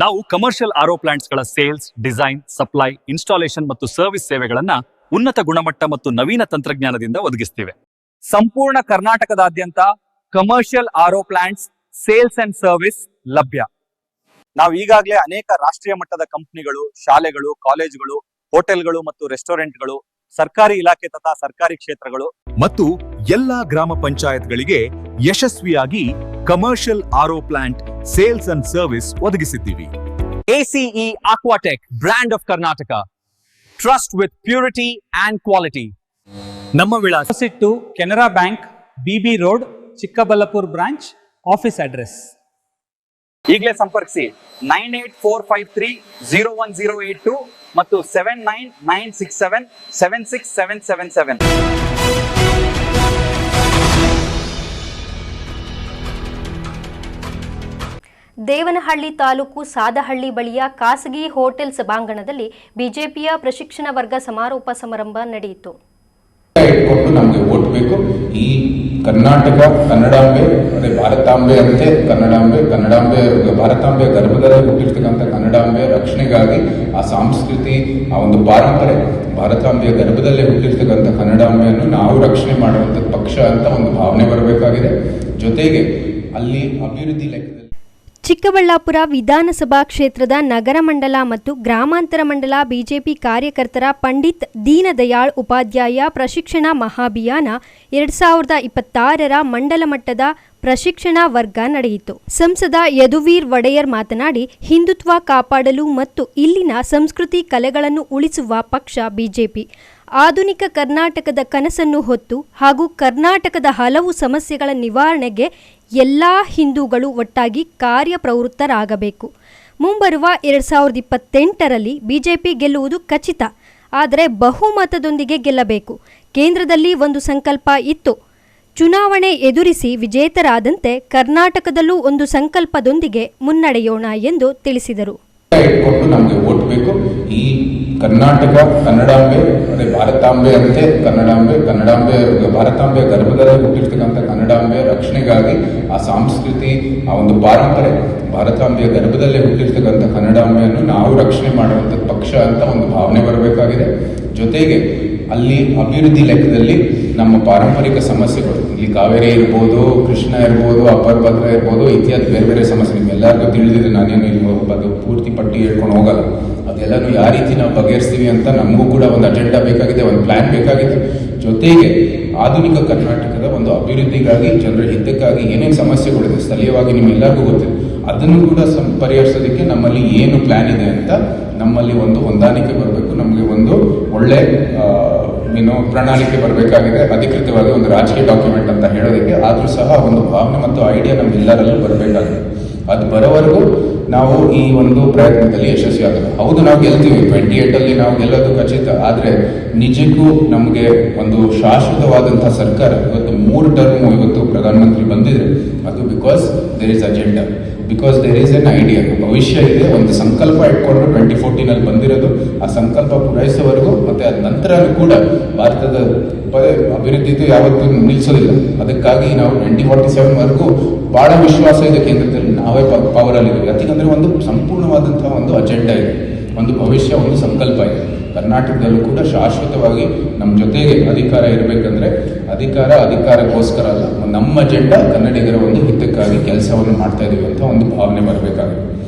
ನಾವು ಕಮರ್ಷಿಯಲ್ RO ಪ್ಲಾಂಟ್ಸ್ಗಳ ಸೇಲ್ಸ್, ಡಿಸೈನ್, ಸಪ್ಲೈ, ಇನ್ಸ್ಟಾಲೇಷನ್ ಮತ್ತು ಸರ್ವಿಸ್ ಸೇವೆಗಳನ್ನ ಉನ್ನತ ಗುಣಮಟ್ಟ ಮತ್ತು ನವೀನ ತಂತ್ರಜ್ಞಾನದಿಂದ ಒದಗಿಸ್ತಿವೆ. ಸಂಪೂರ್ಣ ಕರ್ನಾಟಕದಾದ್ಯಂತ commercial RO plants sales and service ಲಭ್ಯ. ನಾವು ಈಗಾಗಲೇ ಅನೇಕ ರಾಷ್ಟ್ರೀಯ ಮಟ್ಟದ ಕಂಪನಿಗಳು, ಶಾಲೆಗಳು, ಕಾಲೇಜುಗಳು, ಹೋಟೆಲ್ಗಳು ಮತ್ತು ರೆಸ್ಟೋರೆಂಟ್ಗಳು, ಸರ್ಕಾರಿ ಇಲಾಖೆ ತಥಾ ಸರ್ಕಾರಿ ಕ್ಷೇತ್ರಗಳು ಮತ್ತು ಎಲ್ಲಾ ಗ್ರಾಮ ಪಂಚಾಯತ್ಗಳಿಗೆ ಯಶಸ್ವಿಯಾಗಿ commercial RO plant sales and service ಒದಗಿಸಿದ್ದೀವಿ. ACE Aquatech, brand of Karnataka, trust with purity and quality. ನಮ್ಮ ವಿಳಾಸ opposite Canara bank, BB road, Chikkaballapur branch. Office address ಈಗಲೇ ಸಂಪರ್ಕಿಸಿ 9845301082 ಮತ್ತು 7996776777. ದೇವನಹಳ್ಳಿ ತಾಲೂಕು ಸಾದಹಳ್ಳಿ ಬಳಿಯ ಖಾಸಗಿ ಹೋಟೆಲ್ ಸಭಾಂಗಣದಲ್ಲಿ ಬಿಜೆಪಿಯ ಪ್ರಶಿಕ್ಷಣ ವರ್ಗ ಸಮಾರೋಪ ಸಮಾರಂಭ ನಡೆಯಿತು. ಇಟ್ಕೊಂಡು ನಮಗೆ ಓಟ್ ಬೇಕು. ಈ ಕರ್ನಾಟಕ ಕನ್ನಡಾಂಬೆ, ಅದೇ ಭಾರತಾಂಬೆ ಅಂತೆ ಕನ್ನಡಾಂಬೆ, ಭಾರತಾಂಬೆ ಗರ್ಭದಲ್ಲಿ ಹುಟ್ಟಿರ್ತಕ್ಕಂಥ ಕನ್ನಡಾಂಬೆ ರಕ್ಷಣೆಗಾಗಿ ಆ ಸಂಸ್ಕೃತಿ, ಆ ಒಂದು ಪಾರಂಪರೆ, ಭಾರತಾಂಬೆಯ ಗರ್ಭದಲ್ಲೇ ಹುಟ್ಟಿರ್ತಕ್ಕಂಥ ಕನ್ನಡಾಂಬೆಯನ್ನು ನಾವು ರಕ್ಷಣೆ ಮಾಡುವಂಥ ಪಕ್ಷ ಅಂತ ಒಂದು ಭಾವನೆ ಬರಬೇಕಾಗಿದೆ. ಜೊತೆಗೆ ಅಲ್ಲಿ ಅಭಿವೃದ್ಧಿ ಲೆಕ್ಕದಲ್ಲಿ ಚಿಕ್ಕಬಳ್ಳಾಪುರ ವಿಧಾನಸಭಾ ಕ್ಷೇತ್ರದ ನಗರ ಮಂಡಲ ಮತ್ತು ಗ್ರಾಮಾಂತರ ಮಂಡಲ ಬಿಜೆಪಿ ಕಾರ್ಯಕರ್ತರ ಪಂಡಿತ್ ದೀನದಯಾಳ್ ಉಪಾಧ್ಯಾಯ ಪ್ರಶಿಕ್ಷಣ ಮಹಾಭಿಯಾನ 2026ರ ಮಂಡಲ ಮಟ್ಟದ ಪ್ರಶಿಕ್ಷಣ ವರ್ಗ ನಡೆಯಿತು. ಸಂಸದ ಯದುವೀರ್ ಒಡೆಯರ್ ಮಾತನಾಡಿ, ಹಿಂದುತ್ವ ಕಾಪಾಡಲು ಮತ್ತು ಇಲ್ಲಿನ ಸಂಸ್ಕೃತಿ ಕಲೆಗಳನ್ನು ಉಳಿಸುವ ಪಕ್ಷ ಬಿಜೆಪಿ ಆಧುನಿಕ ಕರ್ನಾಟಕದ ಕನಸನ್ನು ಹೊತ್ತು ಹಾಗೂ ಕರ್ನಾಟಕದ ಹಲವು ಸಮಸ್ಯೆಗಳ ನಿವಾರಣೆಗೆ ಎಲ್ಲ ಹಿಂದೂಗಳು ಒಟ್ಟಾಗಿ ಕಾರ್ಯಪ್ರವೃತ್ತರಾಗಬೇಕು. ಮುಂಬರುವ 2028ರಲ್ಲಿ ಬಿಜೆಪಿ ಗೆಲ್ಲುವುದು ಖಚಿತ. ಆದರೆ ಬಹುಮತದೊಂದಿಗೆ ಗೆಲ್ಲಬೇಕು. ಕೇಂದ್ರದಲ್ಲಿ ಒಂದು ಸಂಕಲ್ಪ ಇತ್ತು. ಚುನಾವಣೆ ಎದುರಿಸಿ ವಿಜೇತರಾದಂತೆ ಕರ್ನಾಟಕದಲ್ಲೂ ಒಂದು ಸಂಕಲ್ಪದೊಂದಿಗೆ ಮುನ್ನಡೆಯೋಣ ಎಂದು ತಿಳಿಸಿದರು. ಇಟ್ಕೊಂಡು ನಮಗೆ ಓಟ್ ಬೇಕು. ಈ ಕರ್ನಾಟಕ ಕನ್ನಡಾಂಬೆ ಅದೇ ಭಾರತಾಂಬೆ ಅಂತೆ ಕನ್ನಡಾಂಬೆ ಭಾರತಾಂಬೆ ಗರ್ಭದಲ್ಲಿ ಹುಟ್ಟಿರ್ತಕ್ಕಂಥ ಕನ್ನಡಾಂಬೆ ರಕ್ಷಣೆಗಾಗಿ ಆ ಸಂಸ್ಕೃತಿ ಆ ಒಂದು ಪಾರಂಪರೆ ಭಾರತಾಂಬೆಯ ಗರ್ಭದಲ್ಲೇ ಹುಟ್ಟಿರ್ತಕ್ಕಂಥ ಕನ್ನಡಾಂಬೆಯನ್ನು ನಾವು ರಕ್ಷಣೆ ಮಾಡುವಂಥ ಪಕ್ಷ ಅಂತ ಒಂದು ಭಾವನೆ ಬರಬೇಕಾಗಿದೆ. ಜೊತೆಗೆ ಅಲ್ಲಿ ಅಭಿವೃದ್ಧಿ ಲೆಕ್ಕದಲ್ಲಿ ನಮ್ಮ ಪಾರಂಪರಿಕ ಸಮಸ್ಯೆಗಳು ಇಲ್ಲಿ ಕಾವೇರಿ ಇರ್ಬೋದು, ಕೃಷ್ಣ ಇರ್ಬೋದು, ಅಪರ ಭದ್ರ ಇರ್ಬೋದು, ಇತ್ಯಾದಿ ಬೇರೆ ಬೇರೆ ಸಮಸ್ಯೆ ನಿಮ್ಮೆಲ್ಲರಿಗೂ ತಿಳಿದಿದೆ. ನಾನೇನು ಇಲ್ಲಿ ಅದು ಪೂರ್ತಿ ಪಟ್ಟಿ ಹೇಳ್ಕೊಂಡು ಹೋಗಲ್ಲ. ಅದೆಲ್ಲನೂ ಯಾವ ರೀತಿ ನಾವು ಬಗೆಹರಿಸ್ತೀವಿ ಅಂತ ನಮಗೂ ಕೂಡ ಒಂದು ಅಜೆಂಡಾ ಬೇಕಾಗಿದೆ, ಒಂದು ಪ್ಲಾನ್ ಬೇಕಾಗಿದೆ. ಜೊತೆಗೆ ಆಧುನಿಕ ಕರ್ನಾಟಕದ ಒಂದು ಅಭಿವೃದ್ಧಿಗಾಗಿ ಜನರ ಹಿತಕ್ಕಾಗಿ ಏನೇನು ಸಮಸ್ಯೆಗಳಿದೆ ಸ್ಥಳೀಯವಾಗಿ ನಿಮ್ಮೆಲ್ಲರಿಗೂ ಗೊತ್ತಿದೆ, ಅದನ್ನು ಕೂಡ ಪರಿಹರಿಸೋದಕ್ಕೆ ನಮ್ಮಲ್ಲಿ ಏನು ಪ್ಲಾನ್ ಇದೆ ಅಂತ ನಮ್ಮಲ್ಲಿ ಒಂದು ಹೊಂದಾಣಿಕೆ ಬರಬೇಕು. ನಮಗೆ ಒಂದು ಒಳ್ಳೆ ಪ್ರಣಾಳಿಕೆ ಬರಬೇಕಾಗಿದೆ. ಅಧಿಕೃತವಾಗಿ ಒಂದು ರಾಜಕೀಯ ಡಾಕ್ಯುಮೆಂಟ್ ಅಂತ ಹೇಳೋದಕ್ಕೆ ಆದರೂ ಸಹ ಒಂದು ಭಾವನೆ ಮತ್ತು ಐಡಿಯಾ ನಮ್ಮೆಲ್ಲರಲ್ಲೂ ಬರಬೇಕಾಗಿದೆ. ಅದು ಬರೋವರೆಗೂ ನಾವು ಈ ಒಂದು ಪ್ರಯತ್ನದಲ್ಲಿ ಯಶಸ್ವಿ ಆಗಲ್ಲ. ಹೌದು, ನಾವು ಗೆಲ್ತೀವಿ. 28 ನಾವು ಗೆಲ್ಲೋದು ಖಚಿತ. ಆದರೆ ನಿಜಕ್ಕೂ ನಮಗೆ ಒಂದು ಶಾಶ್ವತವಾದಂತಹ ಸರ್ಕಾರ ಇವತ್ತು 3 ಟರ್ಮ್ ಇವತ್ತು ಪ್ರಧಾನಮಂತ್ರಿ ಬಂದಿದೆ. ಅದು because there is agenda, because there is an idea, ಭವಿಷ್ಯ ಇದೆ. ಒಂದು ಸಂಕಲ್ಪ ಇಟ್ಕೊಂಡು 2014 ಬಂದಿರೋದು. ಆ ಸಂಕಲ್ಪ ಪೂರೈಸೋವರೆಗೂ ಮತ್ತೆ ಅದ ನಂತರ ಕೂಡ ಭಾರತದ ಅಭಿವೃದ್ಧಿದು ಯಾವತ್ತೂ ನಿಲ್ಲಿಸೋದಿಲ್ಲ. ಅದಕ್ಕಾಗಿ ನಾವು 2047ವರೆಗೂ ಬಹಳ ವಿಶ್ವಾಸ ಇದೆ ಕೇಂದ್ರದಲ್ಲಿ ನಾವೇ ಪವರಲ್ಲಿದ್ದೀವಿ. ಯಾಕಂದರೆ ಒಂದು ಸಂಪೂರ್ಣವಾದಂತಹ ಒಂದು ಅಜೆಂಡಾ ಇದೆ, ಒಂದು ಭವಿಷ್ಯ, ಒಂದು ಸಂಕಲ್ಪ ಇದೆ. ಕರ್ನಾಟಕದಲ್ಲೂ ಕೂಡ ಶಾಶ್ವತವಾಗಿ ನಮ್ಮ ಜೊತೆಗೆ ಅಧಿಕಾರ ಇರಬೇಕಂದ್ರೆ ಅಧಿಕಾರಕ್ಕೋಸ್ಕರ ಅಲ್ಲ, ನಮ್ಮ ಅಜೆಂಡಾ ಕನ್ನಡಿಗರ ಒಂದು ಹಿತಕ್ಕಾಗಿ ಕೆಲಸವನ್ನು ಮಾಡ್ತಾ ಇದೀವಿ ಅಂತ ಒಂದು ಭಾವನೆ ಬರಬೇಕಾಗುತ್ತೆ.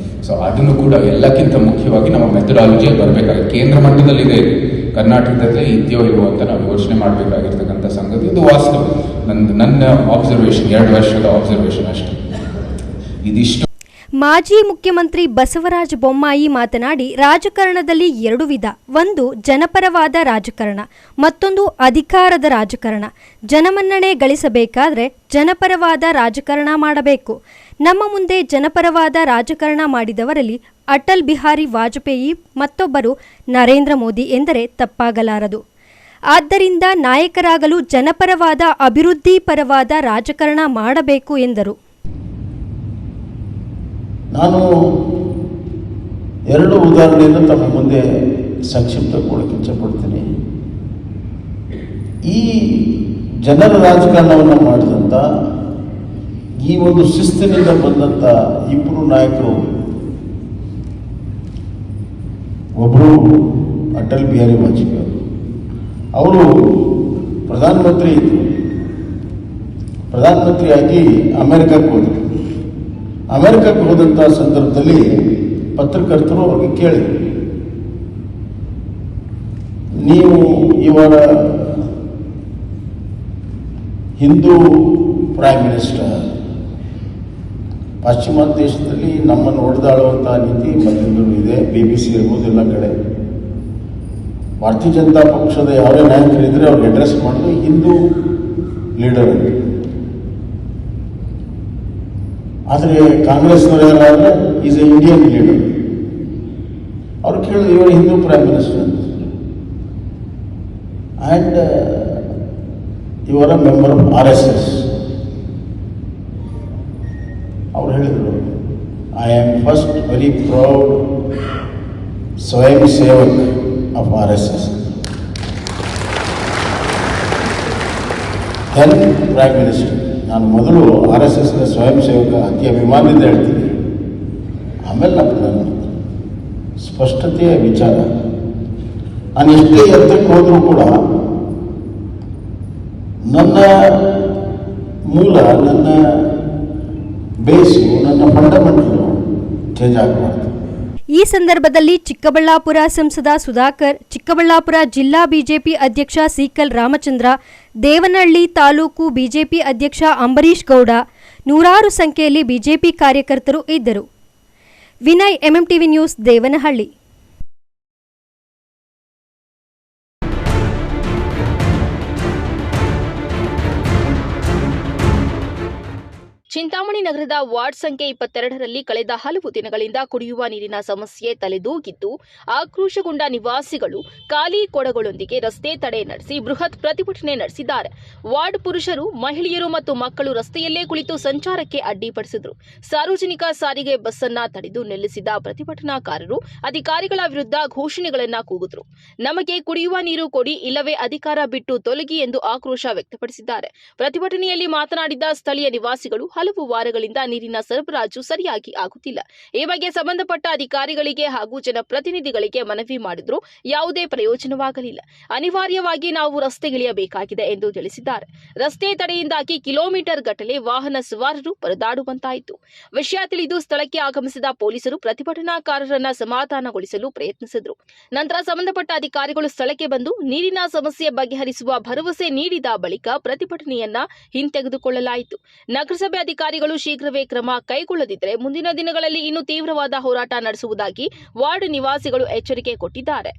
ಸೊ ಅದನ್ನು ಕೂಡ ಎಲ್ಲಕ್ಕಿಂತ ಮುಖ್ಯವಾಗಿ ನಮ್ಮ ಮೆಥಡಾಲಜಿಯಲ್ಲಿ ಬರಬೇಕಾಗುತ್ತೆ. ಕೇಂದ್ರ ಮಟ್ಟದಲ್ಲಿದೆ, ಕರ್ನಾಟಕದಲ್ಲೇ ಇದೆಯೋ ಇಲ್ವೋ ಅಂತ ನಾವು ಯೋಚನೆ ಮಾಡಬೇಕಾಗಿರ್ತಕ್ಕಂಥ ಸಂಗತಿ. ಇದು ವಾಸ್ತವ. ನನ್ನ ಆಬ್ಸರ್ವೇಷನ್, 2 ವರ್ಷದ ಆಬ್ಸರ್ವೇಷನ್ ಅಷ್ಟೇ. ಇದಿಷ್ಟು. ಮಾಜಿ ಮುಖ್ಯಮಂತ್ರಿ ಬಸವರಾಜ ಬೊಮ್ಮಾಯಿ ಮಾತನಾಡಿ, ರಾಜಕಾರಣದಲ್ಲಿ 2 ವಿಧ. ಒಂದು ಜನಪರವಾದ ರಾಜಕಾರಣ, ಮತ್ತೊಂದು ಅಧಿಕಾರದ ರಾಜಕಾರಣ. ಜನಮನ್ನಣೆ ಗಳಿಸಬೇಕಾದ್ರೆ ಜನಪರವಾದ ರಾಜಕಾರಣ ಮಾಡಬೇಕು. ನಮ್ಮ ಮುಂದೆ ಜನಪರವಾದ ರಾಜಕಾರಣ ಮಾಡಿದವರಲ್ಲಿ ಅಟಲ್ ಬಿಹಾರಿ ವಾಜಪೇಯಿ, ಮತ್ತೊಬ್ಬರು ನರೇಂದ್ರ ಮೋದಿ ಎಂದರೆ ತಪ್ಪಾಗಲಾರದು. ಆದ್ದರಿಂದ ನಾಯಕರಾಗಲು ಜನಪರವಾದ ಅಭಿವೃದ್ಧಿ ಪರವಾದ ರಾಜಕಾರಣ ಮಾಡಬೇಕು ಎಂದರು. ನಾನು 2 ಉದಾಹರಣೆಯನ್ನು ತಮ್ಮ ಮುಂದೆ ಸಂಕ್ಷಿಪ್ತಗೊಳ್ಳಕ್ಕೆ ಇಚ್ಛಪಡ್ತೀನಿ. ಈ ಜನರ ರಾಜಕಾರಣವನ್ನು ಮಾಡಿದಂಥ ಈ ಒಂದು ಶಿಸ್ತಿನಿಂದ ಬಂದಂಥ 2 ನಾಯಕರು, ಒಬ್ಬರು ಅಟಲ್ ಬಿಹಾರಿ ವಾಜಪೇಯಿ ಅವರು ಪ್ರಧಾನಮಂತ್ರಿಯಾಗಿ ಅಮೆರಿಕಕ್ಕೆ ಹೋದರು. ಅಮೆರಿಕಕ್ಕೆ ಹೋದಂಥ ಸಂದರ್ಭದಲ್ಲಿ ಪತ್ರಕರ್ತರು ಅವ್ರಿಗೆ ಕೇಳಿದರು, ನೀವು ಇವರ ಹಿಂದೂ ಪ್ರೈಮ್ ಮಿನಿಸ್ಟರ್, ಪಾಶ್ಚಿಮಾತ್ಯ ದೇಶದಲ್ಲಿ ನಮ್ಮನ್ನು ಹೊಡೆದಾಡುವಂಥ ನೀತಿ ಮತ್ತೊಂದು ಇದೆ, BBC ಇರ್ಬೋದು, ಎಲ್ಲ ಕಡೆ ಭಾರತೀಯ ಜನತಾ ಪಕ್ಷದ ಯಾವುದೇ ನಾಯಕರಿದ್ದರೆ ಅವ್ರಿಗೆ ಅಡ್ರೆಸ್ ಮಾಡೋದು ಹಿಂದೂ ಲೀಡರ್ ಅಂತ. ಆದರೆ ಕಾಂಗ್ರೆಸ್ನವರೆಲ್ಲ ಈಸ್ ಎ ಇಂಡಿಯನ್ ಲೀಡರ್. ಅವ್ರು ಕೇಳಿದ್ರು, ಇವರು ಹಿಂದೂ ಪ್ರೈಮ್ ಮಿನಿಸ್ಟರ್ ಅಂತ. ಆ್ಯಂಡ್ ಇವರ ಮೆಂಬರ್ ಆಫ್ RSS. ಅವ್ರು ಹೇಳಿದರು, I am first very proud swayam sevak of RSS, then prime minister. ನಾನು ಮೊದಲು RSSನ ಸ್ವಯಂ ಸೇವಕ, ಅತಿ ಅಭಿಮಾನದಿಂದ ಹೇಳ್ತೀನಿ, ಆಮೇಲೆ ನಾನು ಪ್ರಧಾನಮಂತ್ರಿ. ಸ್ಪಷ್ಟತೆಯ ವಿಚಾರ. ನಾನು ಎಷ್ಟೇ ಎತ್ತಕ್ಕೆ ಹೋದರೂ ಕೂಡ ನನ್ನ ಮೂಲ, ನನ್ನ ಬೇಸು, ನನ್ನ ಫಂಡಮೆಂಟಲ್ ಚೇಂಜ್ ಆಗಬಾರ್ದು. ಈ ಸಂದರ್ಭದಲ್ಲಿ ಚಿಕ್ಕಬಳ್ಳಾಪುರ ಸಂಸದ ಸುಧಾಕರ್, ಚಿಕ್ಕಬಳ್ಳಾಪುರ ಜಿಲ್ಲಾ ಬಿಜೆಪಿ ಅಧ್ಯಕ್ಷ ಸೀಕಲ್ ರಾಮಚಂದ್ರ, ದೇವನಹಳ್ಳಿ ತಾಲೂಕು ಬಿಜೆಪಿ ಅಧ್ಯಕ್ಷ ಅಂಬರೀಶ್ ಗೌಡ, ನೂರಾರು ಸಂಖ್ಯೆಯಲ್ಲಿ ಬಿಜೆಪಿ ಕಾರ್ಯಕರ್ತರು ಇದ್ದರು. Vinay, MMTV news, Devanahalli. ಚಿಂತಾಮಣಿ ನಗರದ ವಾರ್ಡ್ ಸಂಖ್ಯೆ 22ರಲ್ಲಿ ಕಳೆದ ಹಲವು ದಿನಗಳಿಂದ ಕುಡಿಯುವ ನೀರಿನ ಸಮಸ್ಯೆ ತಲೆದೂಗಿದ್ದು ಆಕ್ರೋಶಗೊಂಡ ನಿವಾಸಿಗಳು ಖಾಲಿ ಕೊಡಗಳೊಂದಿಗೆ ರಸ್ತೆ ತಡೆ ನಡೆಸಿ ಬೃಹತ್ ಪ್ರತಿಭಟನೆ ನಡೆಸಿದ್ದಾರೆ. ವಾರ್ಡ್ ಪುರುಷರು, ಮಹಿಳೆಯರು ಮತ್ತು ಮಕ್ಕಳು ರಸ್ತೆಯಲ್ಲೇ ಕುಳಿತು ಸಂಚಾರಕ್ಕೆ ಅಡ್ಡಿಪಡಿಸಿದರು. ಸಾರ್ವಜನಿಕ ಸಾರಿಗೆ ಬಸ್ ಅನ್ನ ತಡೆದು ನಿಲ್ಲಿಸಿದ ಪ್ರತಿಭಟನಾಕಾರರು ಅಧಿಕಾರಿಗಳ ವಿರುದ್ಧ ಘೋಷಣೆಗಳನ್ನು ಕೂಗಿದರು. ನಮಗೆ ಕುಡಿಯುವ ನೀರು ಕೊಡಿ, ಇಲ್ಲವೇ ಅಧಿಕಾರ ಬಿಟ್ಟು ತೊಲಗಿ ಎಂದು ಆಕ್ರೋಶ ವ್ಯಕ್ತಪಡಿಸಿದ್ದಾರೆ. ಪ್ರತಿಭಟನೆಯಲ್ಲಿ ಮಾತನಾಡಿದ ಸ್ಥಳೀಯ ನಿವಾಸಿಗಳು, ಹಲವು ವಾರಗಳಿಂದ ನೀರಿನ ಸರಬರಾಜು ಸರಿಯಾಗಿ ಆಗುತ್ತಿಲ್ಲ. ಈ ಬಗ್ಗೆ ಸಂಬಂಧಪಟ್ಟ ಅಧಿಕಾರಿಗಳಿಗೆ ಹಾಗೂ ಜನಪ್ರತಿನಿಧಿಗಳಿಗೆ ಮನವಿ ಮಾಡಿದರೂ ಯಾವುದೇ ಪ್ರಯೋಜನವಾಗಲಿಲ್ಲ. ಅನಿವಾರ್ಯವಾಗಿ ನಾವು ರಸ್ತೆಗಿಳಿಯಬೇಕಾಗಿದೆ ಎಂದು ತಿಳಿಸಿದ್ದಾರೆ. ರಸ್ತೆ ತಡೆಯಿಂದಾಗಿ ಕಿಲೋಮೀಟರ್ ಗಟ್ಟಲೆ ವಾಹನ ಸವಾರರು ಪರದಾಡುವಂತಾಯಿತು. ವಿಷಯ ತಿಳಿದು ಸ್ಥಳಕ್ಕೆ ಆಗಮಿಸಿದ ಪೊಲೀಸರು ಪ್ರತಿಭಟನಾಕಾರರನ್ನ ಸಮಾಧಾನಗೊಳಿಸಲು ಪ್ರಯತ್ನಿಸಿದರು. ನಂತರ ಸಂಬಂಧಪಟ್ಟ ಅಧಿಕಾರಿಗಳು ಸ್ಥಳಕ್ಕೆ ಬಂದು ನೀರಿನ ಸಮಸ್ಯೆ ಬಗೆಹರಿಸುವ ಭರವಸೆ ನೀಡಿದ ಬಳಿಕ ಪ್ರತಿಭಟನೆಯನ್ನ ಹಿಂತೆಗೆದುಕೊಳ್ಳಲಾಯಿತು. ನಗರಸಭೆ ಅಧಿಕಾರಿಗಳು ಶೀಘ್ರವೇ ಕ್ರಮ ಕೈಗೊಳ್ಳದಿದ್ದರೆ ಮುಂದಿನ ದಿನಗಳಲ್ಲಿ ಇನ್ನೂ ತೀವ್ರವಾದ ಹೋರಾಟ ನಡೆಸುವುದಾಗಿ ವಾರ್ಡ್ ನಿವಾಸಿಗಳು ಎಚ್ಚರಿಕೆ ಕೊಟ್ಟಿದ್ದಾರೆ.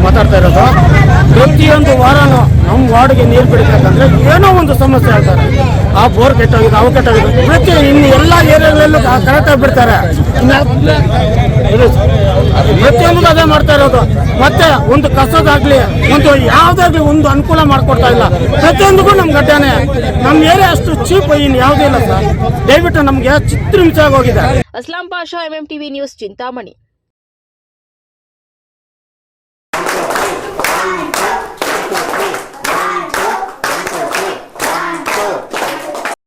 ಮಾತಾಡ್ತಾ ಇರೋದು ಪ್ರತಿಯೊಂದು ವಾರನೂ ನಮ್ಮ ವಾರ್ಡ್ಗೆ ನೀರು ಬಿಡಬೇಕಂದ್ರೆ ಏನೋ ಒಂದು ಸಮಸ್ಯೆ ಹೇಳ್ತಾರೆ. ಆ ಬೋರ್ ಕೆಟ್ಟೋಗಿದೆ, ಅವು ಕೆಟ್ಟೋಗಿದೆ, ಪ್ರತಿ ಇನ್ನು ಎಲ್ಲ ಏರಿಯಾಗಳಲ್ಲೂ ಕರೆಕ್ಟಾಗಿ ಬಿಡ್ತಾರೆ. ಪ್ರತಿಯೊಂದು ಅದೇ ಮಾಡ್ತಾ ಇರೋದು. ಮತ್ತೆ ಒಂದು ಕಸದಾಗ್ಲಿ, ಒಂದು ಯಾವ್ದಾಗ್ಲಿ ಒಂದು ಅನುಕೂಲ ಮಾಡ್ಕೊಡ್ತಾ ಇಲ್ಲ. ಪ್ರತಿಯೊಂದಿಗೂ ನಮ್ ಗಡ್ಡೆನೆ. ನಮ್ಮ ಏರಿಯಾ ಅಷ್ಟು ಚೀಪ್ ಇನ್ನು ಯಾವುದೂ ಇಲ್ಲ ಸರ್. ದಯವಿಟ್ಟು ನಮ್ಗೆ ಚಿತ್ರಹಿಂಸೆ ಆಗೋಗಿದೆ. Aslam Pasha, MMTV news, Chintamani.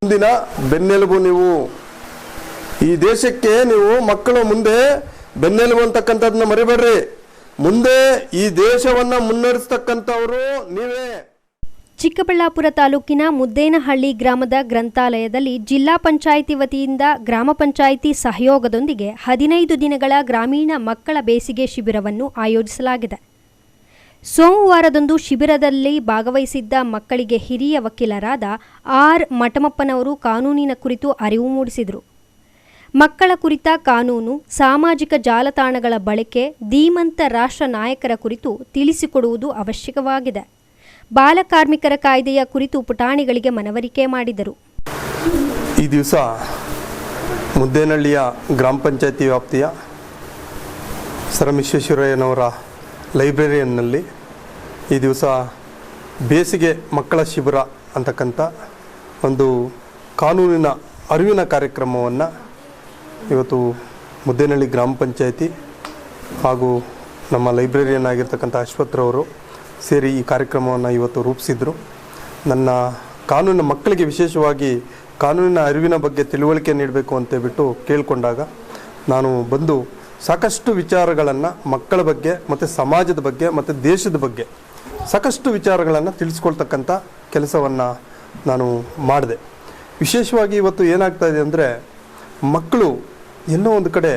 ಮುಂದಿನ ಬೆನ್ನೆಲುಬು ನೀವು. ಈ ದೇಶಕ್ಕೆ ನೀವು ಮಕ್ಕಳು ಮುಂದೆ ಬೆನ್ನೆಲುಬು ಅಂತಕ್ಕಂಥದ್ದನ್ನ ಮರಿಬೇಡ್ರಿ. ಮುಂದೆ ಈ ದೇಶವನ್ನ ಮುನ್ನಡೆಸ್ತಕ್ಕಂಥವರು ನೀವೇ. ಚಿಕ್ಕಬಳ್ಳಾಪುರ ತಾಲೂಕಿನ ಮುದ್ದೇನಹಳ್ಳಿ ಗ್ರಾಮದ ಗ್ರಂಥಾಲಯದಲ್ಲಿ ಜಿಲ್ಲಾ ಪಂಚಾಯಿತಿ ವತಿಯಿಂದ ಗ್ರಾಮ ಪಂಚಾಯಿತಿ ಸಹಯೋಗದೊಂದಿಗೆ 15 ದಿನಗಳ ಗ್ರಾಮೀಣ ಮಕ್ಕಳ ಬೇಸಿಗೆ ಶಿಬಿರವನ್ನು ಆಯೋಜಿಸಲಾಗಿದೆ. ಸೋಮವಾರದಂದು ಶಿಬಿರದಲ್ಲಿ ಭಾಗವಹಿಸಿದ್ದ ಮಕ್ಕಳಿಗೆ ಹಿರಿಯ ವಕೀಲರಾದ ಆರ್ ಮಠಮಪ್ಪನವರು ಕಾನೂನಿನ ಕುರಿತು ಅರಿವು ಮೂಡಿಸಿದರು. ಮಕ್ಕಳ ಕುರಿತ ಕಾನೂನು, ಸಾಮಾಜಿಕ ಜಾಲತಾಣಗಳ ಬಳಕೆ, ಧೀಮಂತ ರಾಷ್ಟ್ರ ನಾಯಕರ ಕುರಿತು ತಿಳಿಸಿಕೊಡುವುದು ಅವಶ್ಯಕವಾಗಿದೆ. ಬಾಲಕಾರ್ಮಿಕರ ಕಾಯ್ದೆಯ ಕುರಿತು ಪುಟಾಣಿಗಳಿಗೆ ಮನವರಿಕೆ ಮಾಡಿದರು. ಈ ದಿವಸ ಮುದ್ದೇನಹಳ್ಳಿಯ ಗ್ರಾಮ ಪಂಚಾಯತಿ ವ್ಯಾಪ್ತಿಯ ಸರ್ ವಿಶ್ವೇಶ್ವರಯ್ಯನವರ ಲೈಬ್ರರಿಯಲ್ಲಿ ಈ ದಿವಸ ಬೇಸಿಗೆ ಮಕ್ಕಳ ಶಿಬಿರ ಅಂತಕ್ಕಂಥ ಒಂದು ಕಾನೂನಿನ ಅರಿವಿನ ಕಾರ್ಯಕ್ರಮವನ್ನು ಇವತ್ತು ಮುದ್ದೇನಹಳ್ಳಿ ಗ್ರಾಮ ಪಂಚಾಯತಿ ಹಾಗೂ ನಮ್ಮ ಲೈಬ್ರರಿಯನ್ ಆಗಿರ್ತಕ್ಕಂಥ ಅಶ್ವಥ್ರವರು ಸೇರಿ ಈ ಕಾರ್ಯಕ್ರಮವನ್ನು ಇವತ್ತು ರೂಪಿಸಿದರು. ನನ್ನ ಕಾನೂನಿನ ಮಕ್ಕಳಿಗೆ ವಿಶೇಷವಾಗಿ ಕಾನೂನಿನ ಅರಿವಿನ ಬಗ್ಗೆ ತಿಳುವಳಿಕೆ ನೀಡಬೇಕು ಅಂತೇಳ್ಬಿಟ್ಟು ಕೇಳಿಕೊಂಡಾಗ ನಾನು ಬಂದು ಸಾಕಷ್ಟು ವಿಚಾರಗಳನ್ನು ಮಕ್ಕಳ ಬಗ್ಗೆ ಮತ್ತು ಸಮಾಜದ ಬಗ್ಗೆ ಮತ್ತು ದೇಶದ ಬಗ್ಗೆ ಸಾಕಷ್ಟು ವಿಚಾರಗಳನ್ನು ತಿಳಿಸ್ಕೊಳ್ತಕ್ಕಂಥ ಕೆಲಸವನ್ನು ನಾನು ಮಾಡಿದೆ. ವಿಶೇಷವಾಗಿ ಇವತ್ತು ಏನಾಗ್ತಾಯಿದೆ ಅಂದರೆ ಮಕ್ಕಳು ಎಲ್ಲೋ ಒಂದು ಕಡೆ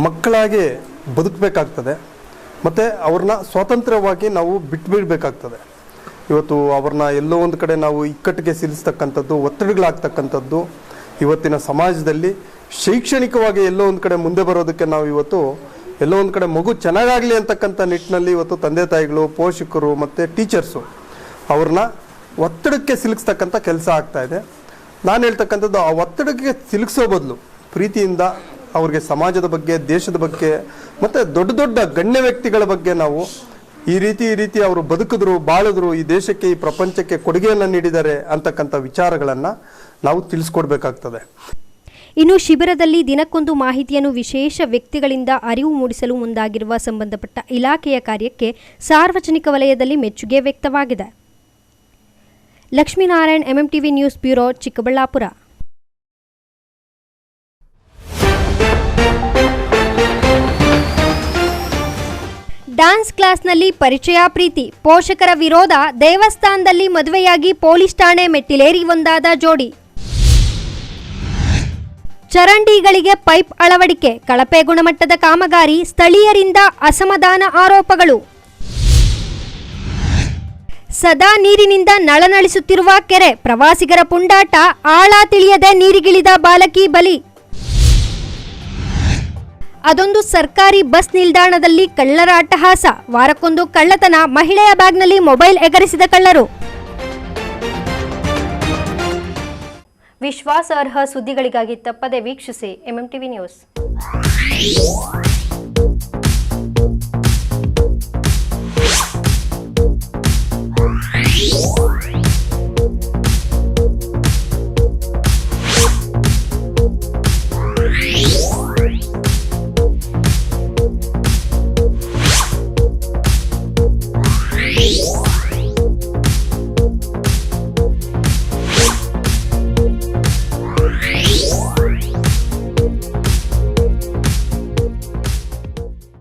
ಮಕ್ಕಳಾಗಿ ಬದುಕಬೇಕಾಗ್ತದೆ ಮತ್ತು ಅವ್ರನ್ನ ಸ್ವಾತಂತ್ರ್ಯವಾಗಿ ನಾವು ಬಿಟ್ಬಿಡಬೇಕಾಗ್ತದೆ. ಇವತ್ತು ಅವ್ರನ್ನ ಎಲ್ಲೋ ಒಂದು ಕಡೆ ನಾವು ಇಕ್ಕಟ್ಟಿಗೆ ಸಿಲುಸ್ತಕ್ಕಂಥದ್ದು, ಒತ್ತಡಗಳಾಗ್ತಕ್ಕಂಥದ್ದು ಇವತ್ತಿನ ಸಮಾಜದಲ್ಲಿ ಶೈಕ್ಷಣಿಕವಾಗಿ ಎಲ್ಲೋ ಒಂದು ಕಡೆ ಮುಂದೆ ಬರೋದಕ್ಕೆ ನಾವು ಇವತ್ತು ಎಲ್ಲೋ ಒಂದು ಕಡೆ ಮಗು ಚೆನ್ನಾಗಾಗಲಿ ಅಂತಕ್ಕಂಥ ನಿಟ್ಟಿನಲ್ಲಿ ಇವತ್ತು ತಂದೆ ತಾಯಿಗಳು, ಪೋಷಕರು ಮತ್ತು ಟೀಚರ್ಸು ಅವ್ರನ್ನ ಒತ್ತಡಕ್ಕೆ ಸಿಲುಕಿಸ್ತಕ್ಕಂಥ ಕೆಲಸ ಆಗ್ತಾಯಿದೆ. ನಾನು ಹೇಳ್ತಕ್ಕಂಥದ್ದು ಆ ಒತ್ತಡಕ್ಕೆ ಸಿಲುಕಿಸೋ ಬದಲು ಪ್ರೀತಿಯಿಂದ ಅವ್ರಿಗೆ ಸಮಾಜದ ಬಗ್ಗೆ, ದೇಶದ ಬಗ್ಗೆ ಮತ್ತು ದೊಡ್ಡ ದೊಡ್ಡ ಗಣ್ಯ ವ್ಯಕ್ತಿಗಳ ಬಗ್ಗೆ ನಾವು ಈ ರೀತಿ ಅವರು ಬದುಕಿದ್ರು, ಬಾಳಿದ್ರು, ಈ ದೇಶಕ್ಕೆ, ಈ ಪ್ರಪಂಚಕ್ಕೆ ಕೊಡುಗೆಯನ್ನು ನೀಡಿದ್ದಾರೆ ಅಂತಕ್ಕಂಥ ವಿಚಾರಗಳನ್ನು ನಾವು ತಿಳಿಸ್ಕೊಡ್ಬೇಕಾಗ್ತದೆ. ಇನ್ನು ಶಿಬಿರದಲ್ಲಿ ದಿನಕ್ಕೊಂದು ಮಾಹಿತಿಯನ್ನು ವಿಶೇಷ ವ್ಯಕ್ತಿಗಳಿಂದ ಅರಿವು ಮೂಡಿಸಲು ಮುಂದಾಗಿರುವ ಸಂಬಂಧಪಟ್ಟ ಇಲಾಖೆಯ ಕಾರ್ಯಕ್ಕೆ ಸಾರ್ವಜನಿಕ ವಲಯದಲ್ಲಿ ಮೆಚ್ಚುಗೆ ವ್ಯಕ್ತವಾಗಿದೆ. Lakshminarayan, MMTV news bureau, Chikkaballapur. Dance ಕ್ಲಾಸ್ನಲ್ಲಿ ಪರಿಚಯ, ಪ್ರೀತಿ, ಪೋಷಕರ ವಿರೋಧ, ದೇವಸ್ಥಾನದಲ್ಲಿ ಮದುವೆಯಾಗಿ ಪೊಲೀಸ್ ಠಾಣೆ ಮೆಟ್ಟಿಲೇರಿ ಒಂದಾದ ಜೋಡಿ. ಚರಂಡಿಗಳಿಗೆ ಪೈಪ್ ಅಳವಡಿಕೆ, ಕಳಪೆ ಗುಣಮಟ್ಟದ ಕಾಮಗಾರಿ, ಸ್ಥಳೀಯರಿಂದ ಅಸಮಾಧಾನ ಆರೋಪಗಳು. ಸದಾ ನೀರಿನಿಂದ ನಳನಳಿಸುತ್ತಿರುವ ಕೆರೆ, ಪ್ರವಾಸಿಗರ ಪುಂಡಾಟ, ಆಳ ತಿಳಿಯದೆ ನೀರಿಗಿಳಿದ ಬಾಲಕಿ ಬಲಿ. ಅದೊಂದು ಸರ್ಕಾರಿ ಬಸ್ ನಿಲ್ದಾಣದಲ್ಲಿ ಕಳ್ಳರ ಅಟ್ಟಹಾಸ, ವಾರಕ್ಕೊಂದು ಕಳ್ಳತನ, ಮಹಿಳೆಯ ಬ್ಯಾಗ್ನಲ್ಲಿ ಮೊಬೈಲ್ ಎಗರಿಸಿದ ಕಳ್ಳರು. ವಿಶ್ವಾಸಾರ್ಹ ಸುದ್ದಿಗಳಿಗಾಗಿ ತಪ್ಪದೆ ವೀಕ್ಷಿಸಿ MMTV ನ್ಯೂಸ್.